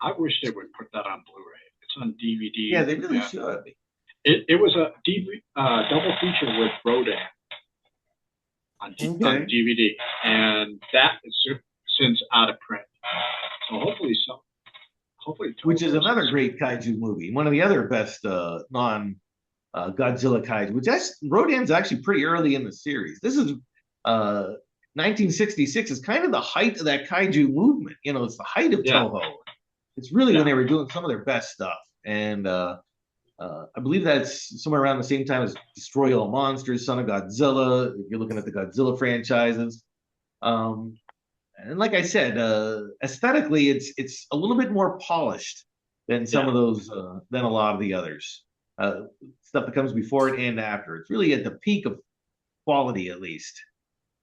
I wish they would put that on Blu-ray. It's on yeah, DVD. they really should. It was a double feature with Rodan on Okay. DVD, and that is since out of print. So hopefully, Which is another great kaiju movie. One of the other best non Godzilla kaiju. Rodan's actually pretty early in the series. This is 1966 is kind of the height of that kaiju movement. It's the height of Yeah. Toho. It's really when Yeah. they were doing some of their best stuff. And I believe that's somewhere around the same time as Destroy All Monsters, Son of Godzilla. If you're looking at the Godzilla franchises. And like I said, aesthetically, it's a little bit more polished than some of those, than a lot of the others. Stuff that comes before it and after. It's really at the peak of quality, at least.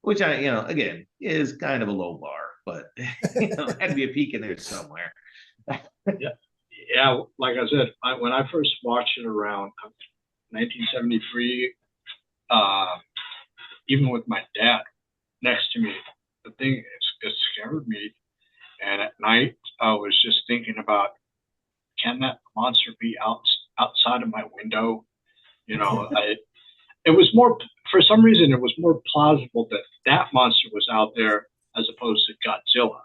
Which again, is kind of a low bar, but it had to be a peak in there somewhere. Yeah. Like I said, when I first watched it around 1973, even with my dad next to me, the thing it scared me. And at night, I was just thinking about, can that monster be outside of my window? It was more, for some reason, it was more plausible that that monster was out there as opposed to Godzilla.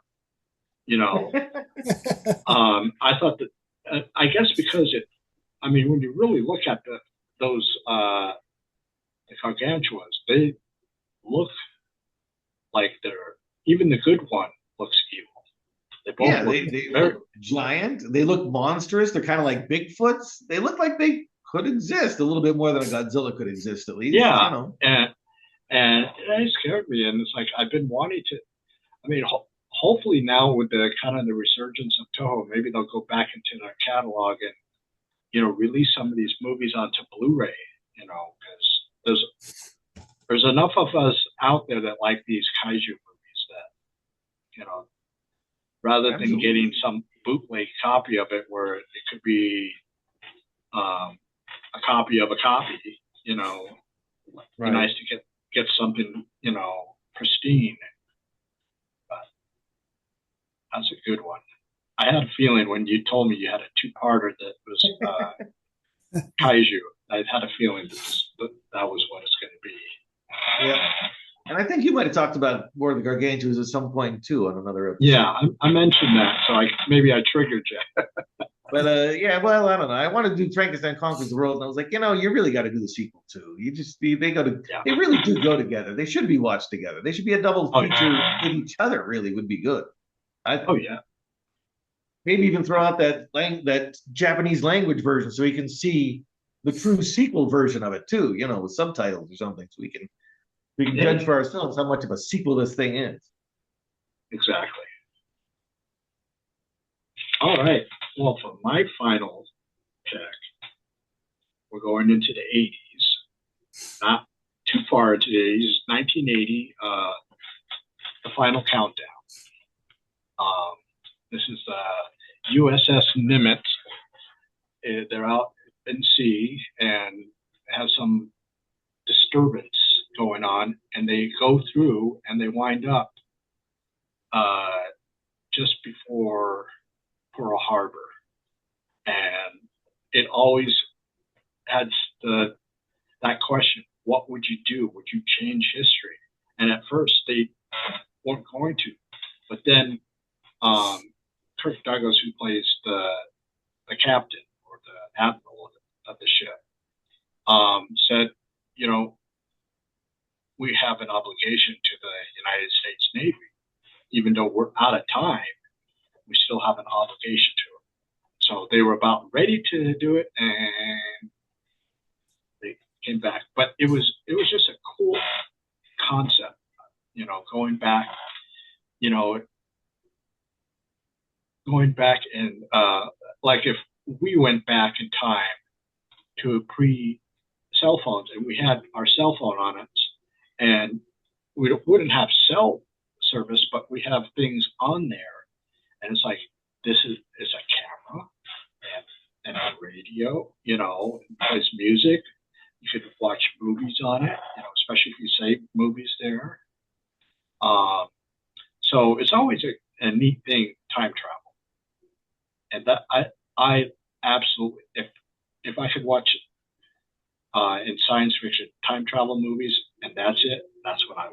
I thought that, I guess because when you really look at those the gargantuas, they look like even the good one looks evil. They both they look giant. They look monstrous. They're kind of like Bigfoots. They look like they could exist a little bit more than a Godzilla could exist, at least. Yeah, and it scared me. And it's like I've been wanting to. Hopefully now with the kind of the resurgence of Toho, maybe they'll go back into their catalog and release some of these movies onto Blu-ray. Because there's enough of us out there that like these kaiju movies that rather than getting some bootleg copy of it where it could be a copy of a copy. Right. Nice to get something pristine. But that's a good one. I had a feeling when you told me you had a two-parter that was kaiju. I had a feeling that was what it's going to be. Yeah. And I think you might have talked about more of the gargantuas at some point too on another episode. Yeah, I mentioned that, so maybe I triggered you. But well, I don't know. I wanted to do Frankenstein Conquers the World, and I was like, you really got to do the sequel too. They really do go together. They should be watched together. They should be a double feature with each other. Really would be good. Maybe even throw out that Japanese language version so we can see the true sequel version of it too. With subtitles or something, so we can judge for ourselves how much of a sequel this thing is. Exactly. All right. Well, for my final pick, we're going into the 80s. Not too far into the 80s. 1980, the final countdown. This is USS Nimitz. They're out in sea and have some disturbance going on, and they go through and they wind up just before Pearl Harbor. And it always has that question, what would you do? Would you change history? And at first they weren't going to. But then Kirk Douglas, who plays the captain or the admiral of the ship, said, we have an obligation to the United States Navy. Even though we're out of time, we still have an obligation to them. So they were about ready to do it, and they came back. But it was just a cool concept, going back, you know, going back and like if we went back in time to pre cell phones and we had our cell phone on us and we wouldn't have cell service, but we have things on there, and it's like this is a camera and a radio, it plays music. You could watch movies on it, especially if you save movies there. So it's always a neat thing, time travel, and that I absolutely, if I could watch in science fiction time travel movies and that's it, that's what I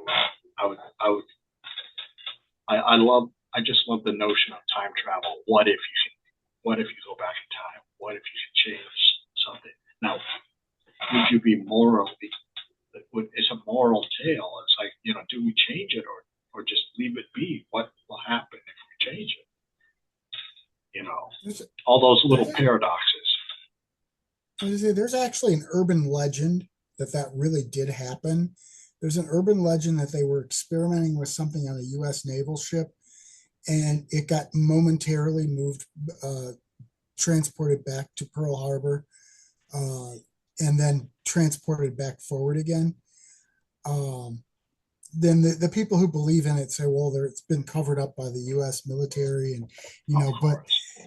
love. I just love the notion of time travel. What if you go back in time? What if you could change something? Now, would you be morally? It's a moral tale. It's like, do we change it or just leave it be? What will happen if we change it? All those little paradoxes. There's actually an urban legend that really did happen. There's an urban legend that they were experimenting with something on a U.S. naval ship, and it got momentarily moved, transported back to Pearl Harbor, and then transported back forward again. Then the people who believe in it say, well, it's been covered up by the U.S. military, and but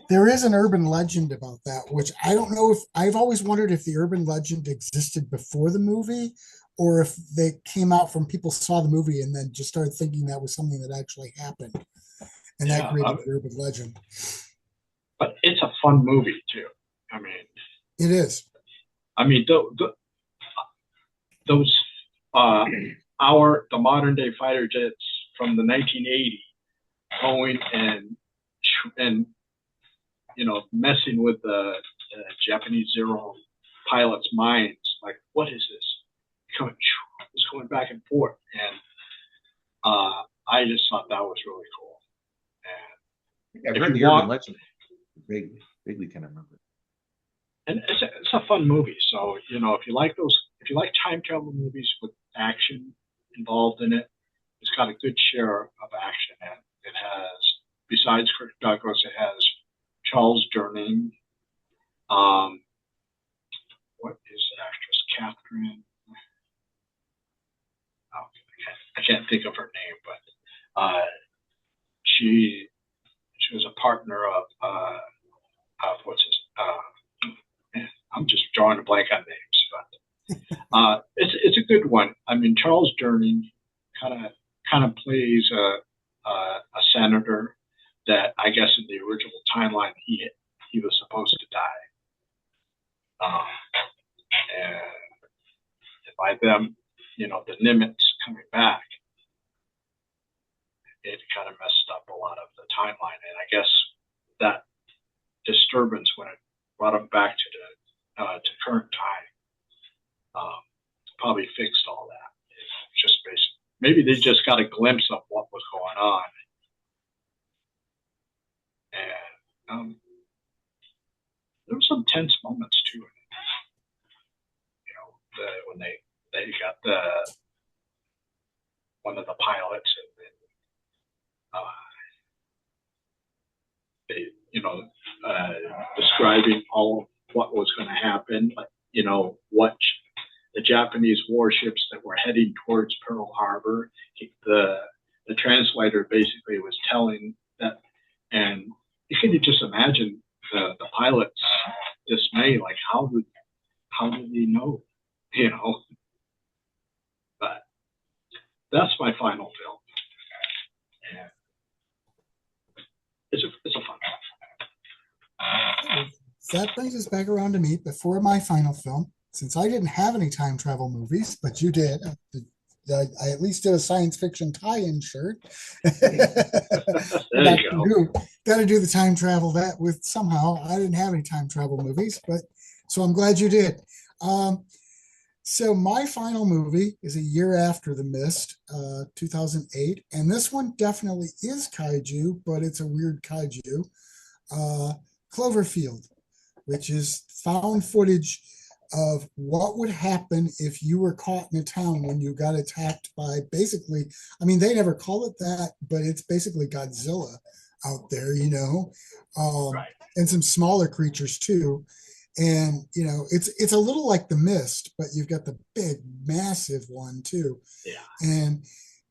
there is an urban legend about that, which I don't know if I've always wondered if the urban legend existed before the movie, or if they came out from people saw the movie and then just started thinking that was something that actually happened, and that created the urban legend. But it's a fun movie too. I mean, it is. I mean, those the modern day fighter jets from the 1980s going and messing with the Japanese Zero pilots' minds. Like, what is this? It's going back and forth, and I just thought that was really cool. And I've heard the urban legend. Vaguely kind of remember. And it's a fun movie. So if you like time travel movies with action involved in it, it's got a good share of action. And it has, besides Kirk Douglas, it has Charles Durning. What is the actress? Catherine. Oh, I can't think of her name, but she was a partner of what's his. I'm just drawing a blank on names, but it's a good one. I mean, Charles Durning kind of plays a senator that I guess in the original timeline he was supposed to die, and by them, the Nimitz coming back, it kind of messed up a lot of the timeline, and I guess that disturbance when it brought him back to current time probably fixed all that. It's just basically, maybe they just got a glimpse of what was going on, and there were some tense moments too. When they got one of the pilots and describing all of what was going to happen, what the Japanese warships that were heading towards Pearl Harbor. The translator basically was telling that, and you can just imagine the pilot's dismay, like how did he know, But that's my final film. And it's a fun one. That brings us back around to me before my final film. Since I didn't have any time travel movies, but you did, I at least did a science fiction tie-in shirt. There you go. Got to do the time travel that with somehow. I didn't have any time travel movies, but so I'm glad you did. So my final movie is a year after The Mist, 2008, and this one definitely is kaiju, but it's a weird kaiju Cloverfield, which is found footage of what would happen if you were caught in a town when you got attacked by basically, I mean, they never call it that, but it's basically Godzilla out there, Right. and some smaller creatures too. And it's a little like The Mist, but you've got the big, massive one too. Yeah. And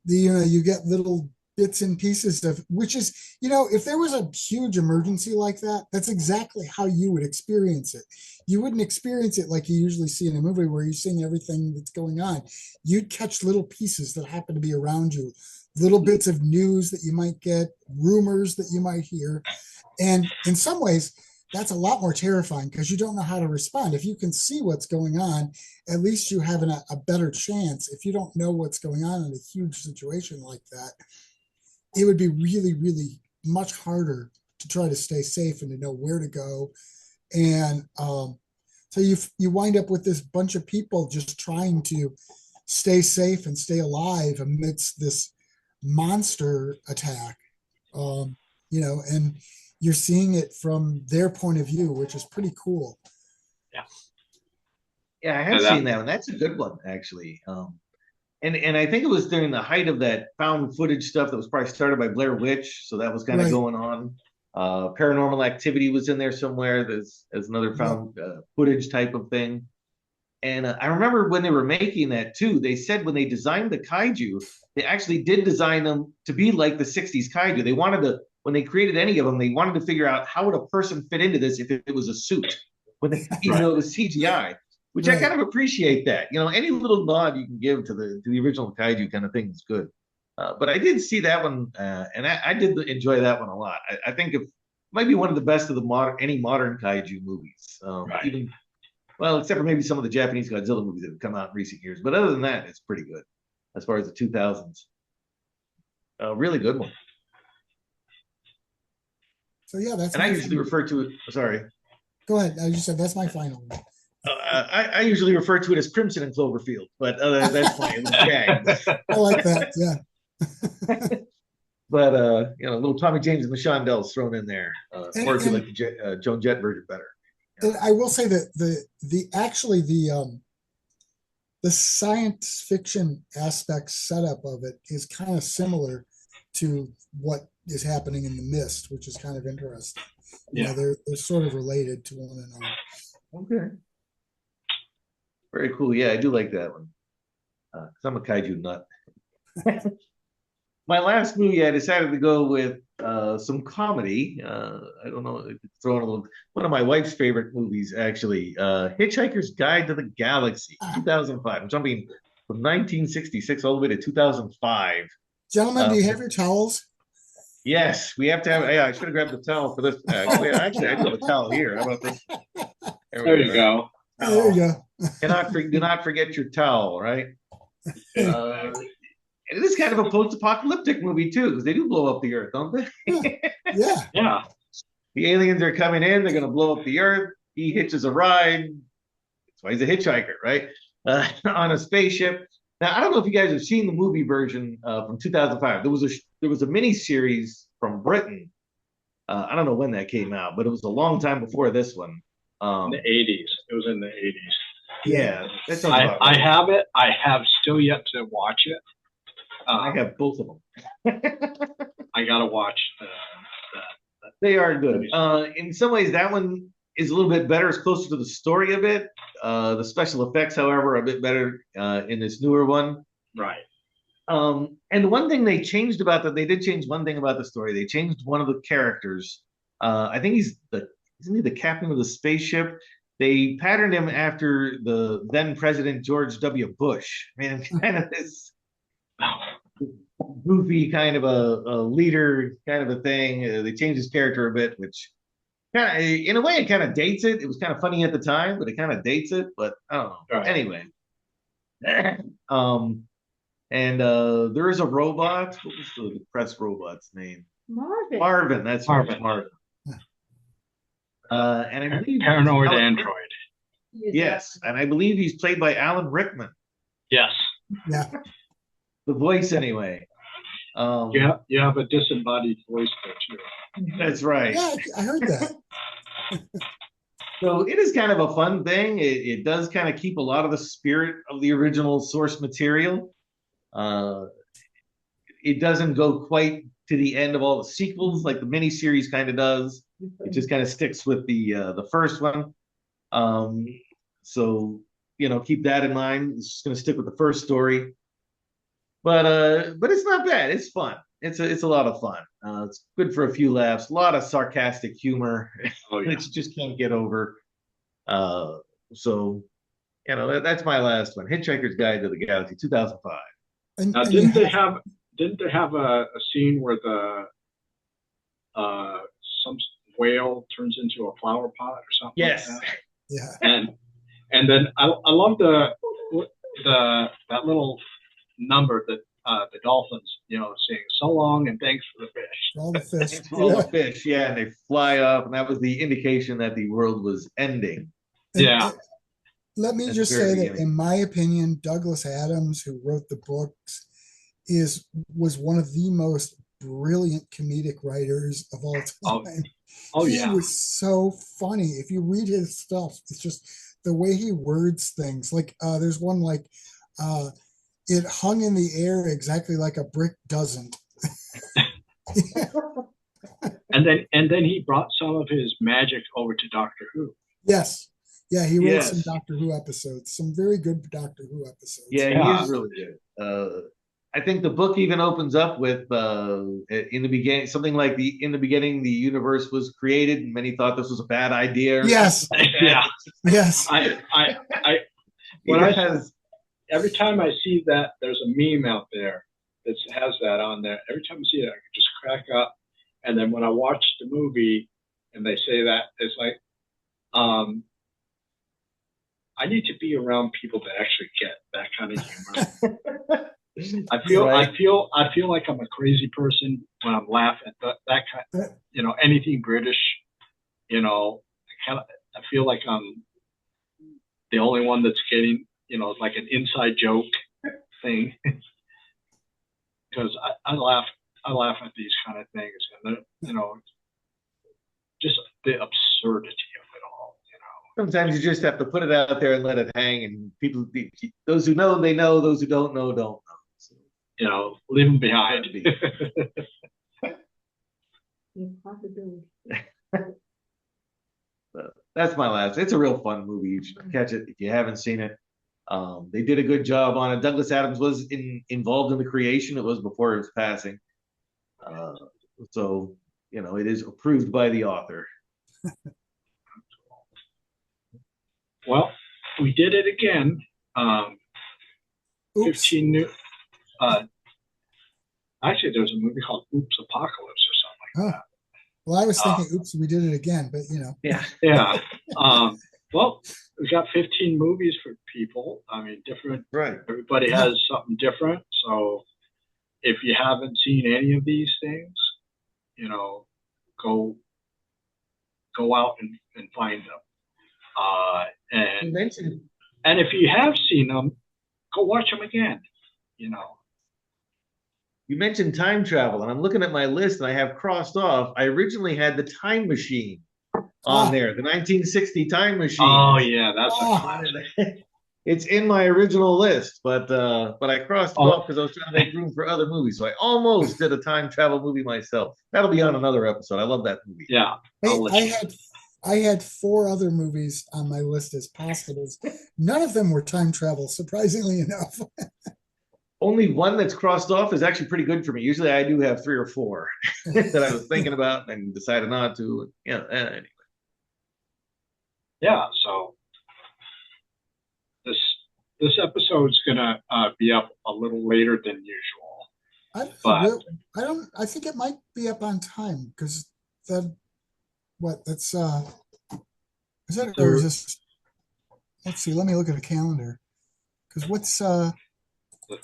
you get little bits and pieces of, which is, if there was a huge emergency like that, that's exactly how you would experience it. You wouldn't experience it like you usually see in a movie where you're seeing everything that's going on. You'd catch little pieces that happen to be around you, little bits of news that you might get, rumors that you might hear. And in some ways, that's a lot more terrifying because you don't know how to respond. If you can see what's going on, at least you have a better chance. If you don't know what's going on in a huge situation like that, it would be really, really much harder to try to stay safe and to know where to go. And so you wind up with this bunch of people just trying to stay safe and stay alive amidst this monster attack. And you're seeing it from their point of view, which is pretty cool. Yeah. Yeah, I have seen that one. That's a good one, actually. And I think it was during the height of that found footage stuff that was probably started by Blair Witch, so that was kind of going on. Paranormal Activity was in there somewhere. There's another found footage type of thing. And I remember when they were making that too, they said when they designed the kaiju, they actually did design them to be like the 60s kaiju. They wanted to, when they created any of them, they wanted to figure out how would a person fit into this if it was a suit, even though it was CGI, which I kind of appreciate that. Any little nod you can give to the original kaiju kind of thing is good. But I did see that one, and I did enjoy that one a lot. I think it might be one of the best of any modern kaiju movies. Even, well, except for maybe some of the Japanese Godzilla movies that have come out in recent years. But other than that, it's pretty good as far as the 2000s. Really good one. So yeah, that's. And I usually refer to it. Sorry. Go ahead. I just said that's my final one. I usually refer to it as Crimson and Cloverfield, but that's fine. I like that. Yeah. But a little Tommy James and the Shondells thrown in there, or if you like the Joan Jett version better. And I will say that the science fiction aspect setup of it is kind of similar to what is happening in The Mist, which is kind of interesting. Yeah, they're sort of related to one another. Okay. Very cool. Yeah, I do like that one. 'Cause I'm a kaiju nut. My last movie, I decided to go with some comedy. I don't know, throw in a little. One of my wife's favorite movies, actually, Hitchhiker's Guide to the Galaxy, 2005. I'm jumping from 1966 all the way to 2005. Gentlemen, do you have your towels? Yes, we have to have. Yeah, I should have grabbed the towel for this. Actually, I do have a towel here. How about this? There you go. There you go. Do not forget your towel, right? It is kind of a post-apocalyptic movie too, because they do blow up the Earth, don't they? Yeah. Yeah. The aliens are coming in. They're going to blow up the Earth. He hitches a ride. That's why he's a hitchhiker, right? On a spaceship. Now, I don't know if you guys have seen the movie version from 2005. There was a mini series from Britain. I don't know when that came out, but it was a long time before this one. In the 80s. It was in the 80s. Yeah, I have it. I have still yet to watch it. I have both of them. I gotta watch They are good. In some ways, that one is a little bit better. It's closer to the story of it. The special effects, however, are a bit better in this newer one. Right. And the one thing they changed about that, they did change one thing about the story. They changed one of the characters. I think isn't he the captain of the spaceship? They patterned him after the then President George W. Bush. I mean, kind of this goofy kind of a leader kind of a thing. They changed his character a bit, which kind of, in a way, it kind of dates it. It was kind of funny at the time, but it kind of dates it. But I don't know. Right. Anyway, and there is a robot. What was the press robot's name? Marvin. That's Marvin. Marvin. And I believe Paranoid Android. Yes, and I believe he's played by Alan Rickman. Yes. Yeah. The voice, anyway. You have a disembodied voice there too. That's right. Yeah, I heard that. So it is kind of a fun thing. It does kind of keep a lot of the spirit of the original source material. Uh, it doesn't go quite to the end of all the sequels like the miniseries kind of does. It just kind of sticks with the first one. Um, so keep that in mind. It's just going to stick with the first story, but it's not bad. It's fun. It's a lot of fun. It's good for a few laughs. A lot of sarcastic humor Oh yeah. that you just can't get over. Uh, so that's my last one. Hitchhiker's Guide to the Galaxy, 2005. Now, and you didn't they have a scene where the uh some whale turns into a flower pot or something Yes. like that? yeah. And then I love the that little number that the dolphins sing, so long and thanks for the fish. All the fish. Thanks for all the fish. Yeah, and they fly up, and that was the indication that the world was ending. Yeah. Let me At just the very say that, beginning. in my opinion, Douglas Adams, who wrote the books, was one of the most brilliant comedic writers of all Oh, time. oh He yeah. was so funny. If you read his stuff, it's just the way he words things. Like there's one like uh, it hung in the air exactly like a brick doesn't. And then he brought some of his magic over to Doctor Who. Yes. Yeah, he wrote some Yes. Doctor Who episodes, some very good Doctor Who episodes. Yeah, he Yeah. is really good. I think the book even opens up with in the beginning something like in the beginning the universe was created and many thought this was a bad idea or something Yes. like Yeah. that. Yes. I He when I has every time I see that there's a meme out there that has that on there. Every time I see it, I can just crack up. And then when I watch the movie and they say that, it's like, I need to be around people that actually get that kind of humor. I feel like I'm a crazy person when I'm laughing at that kind. Anything British. I feel like I'm the only one that's getting like an inside joke thing because I laugh at these kind of things and just the absurdity of it all. sometimes you just have to put it out there and let it hang and people those who know they know, those who don't know. So, Leave them behind. that's my last. It's a real fun movie. You should catch it if you haven't seen it. They did a good job on it. Douglas Adams was involved in the creation. It was before his passing. Uh, so, it is approved by the author. Well, we did it again. 15 new. Actually, there's a movie called Oops Apocalypse or something like that. Well, I was thinking, oops, we did it again, but Yeah. Yeah. Well, we got 15 movies for people. I mean, different. Right. Everybody has something different. So if you haven't seen any of these things, go out and find them. And if you have seen them, go watch them again. You mentioned time travel, and I'm looking at my list, and I have crossed off. I originally had the Time Machine on there, the 1960 Time Machine. Oh yeah, that's a classic. It's in my original list, but I crossed it off because I was trying to make room for other movies. So I almost did a time travel movie myself. That'll be on another episode. I love that movie. Yeah. I had 4 other movies on my list as possibles. None of them were time travel, surprisingly enough. Only one that's crossed off is actually pretty good for me. Usually I do have 3 or 4 that I was thinking about and decided not to. Anyway. Yeah, so this episode's gonna be up a little later than usual. I think it might be up on time because is that or is this, let's see, let me look at a calendar. Because what's the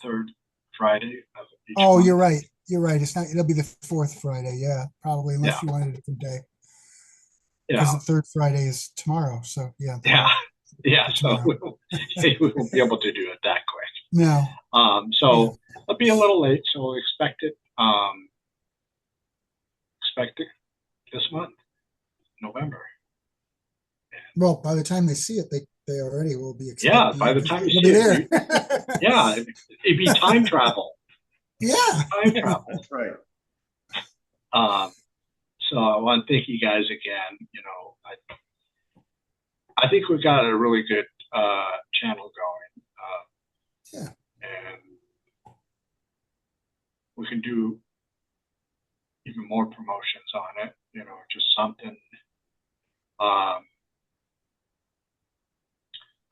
third Friday of each oh, month. you're right. It's not, it'll be the 4th Friday, probably, unless you wanted a different day. Because the 3rd Friday is tomorrow, so yeah. So we won't be able to do it that quick. No. So it'll be a little late, so expect it this month, November. Well, by the time they see it, they already will be Yeah, expecting by it the 'cause time you it'll see be it, there. yeah, it'd be time travel. Yeah. Time travel. Right. Um, so I want to thank you guys again. You know, I think we've got a really good channel going, Yeah. and we can do even more promotions on it. You know, just something.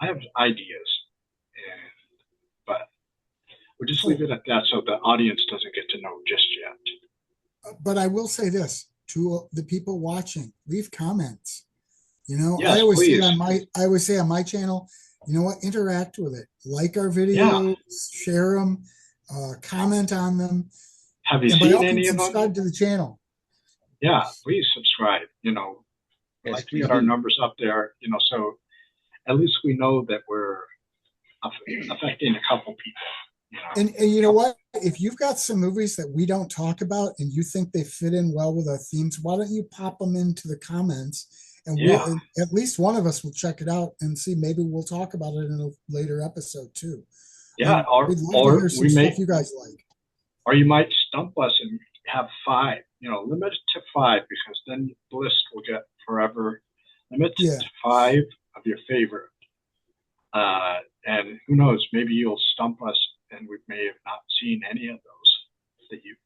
I have ideas, but we'll just leave it at that, so the audience doesn't get to know just yet. But I will say this to the people watching: leave comments. You know, Yes, please. I always say on my channel, you know what? Interact with it. Like our Yeah. videos, share them, comment on them, Have you and by all seen any means, of them? subscribe to the channel. Yeah, please subscribe. You know, I'd Yes, like to please get our do. numbers up there. You know, so at least we know that we're affecting a couple people. You know, And you know what? If you've got some movies that we don't talk about and you think they fit in well with our themes, why don't you pop them into the comments, and Yeah. we'll at least one of us will check it out and see. Maybe we'll talk about it in a later episode too. yeah, We'd love to hear some stuff you guys like. or you might stump us and have 5. You know, limit it to 5, because then the list will get forever. Limit it Yeah. to 5 of your favorite. And who knows, maybe you'll stump us and we may have not seen any of those that you're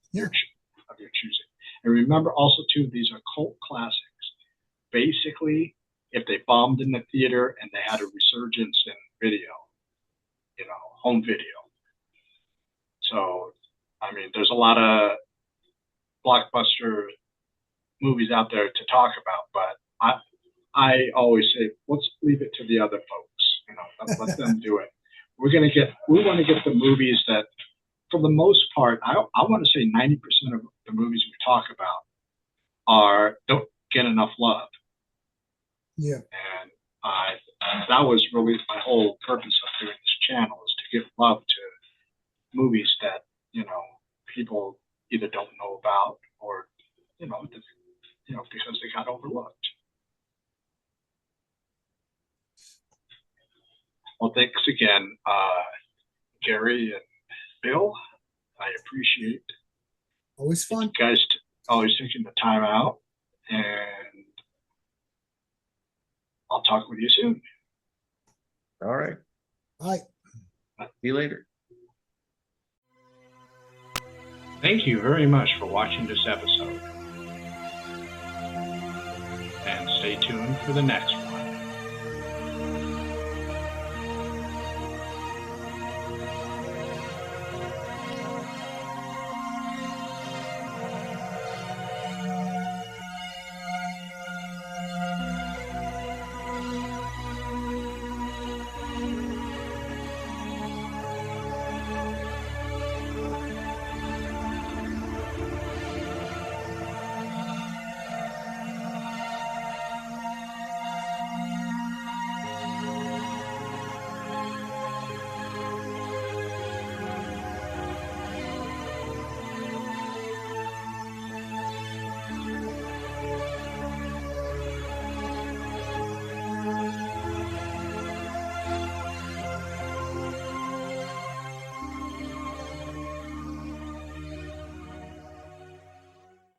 of your choosing. And remember also too, these are cult classics. Basically, if they bombed in the theater and they had a resurgence in video, you know, home video. So, I mean, there's a lot of blockbuster movies out there to talk about, but I always say, let's leave it to the other folks. You know, let them do it. We want to get the movies that, for the most part, I want to say 90% of the movies we talk about don't get enough love. Yeah. And that was really my whole purpose of doing this channel, is to give love to movies that, you know, people either don't know about, or, you know, because they got overlooked. Well, thanks again, Gary and Bill. I appreciate Always fun. you guys always taking the time out, and I'll talk with you soon. All right. Bye. See you later. Thank you very much for watching this episode, and stay tuned for the next one.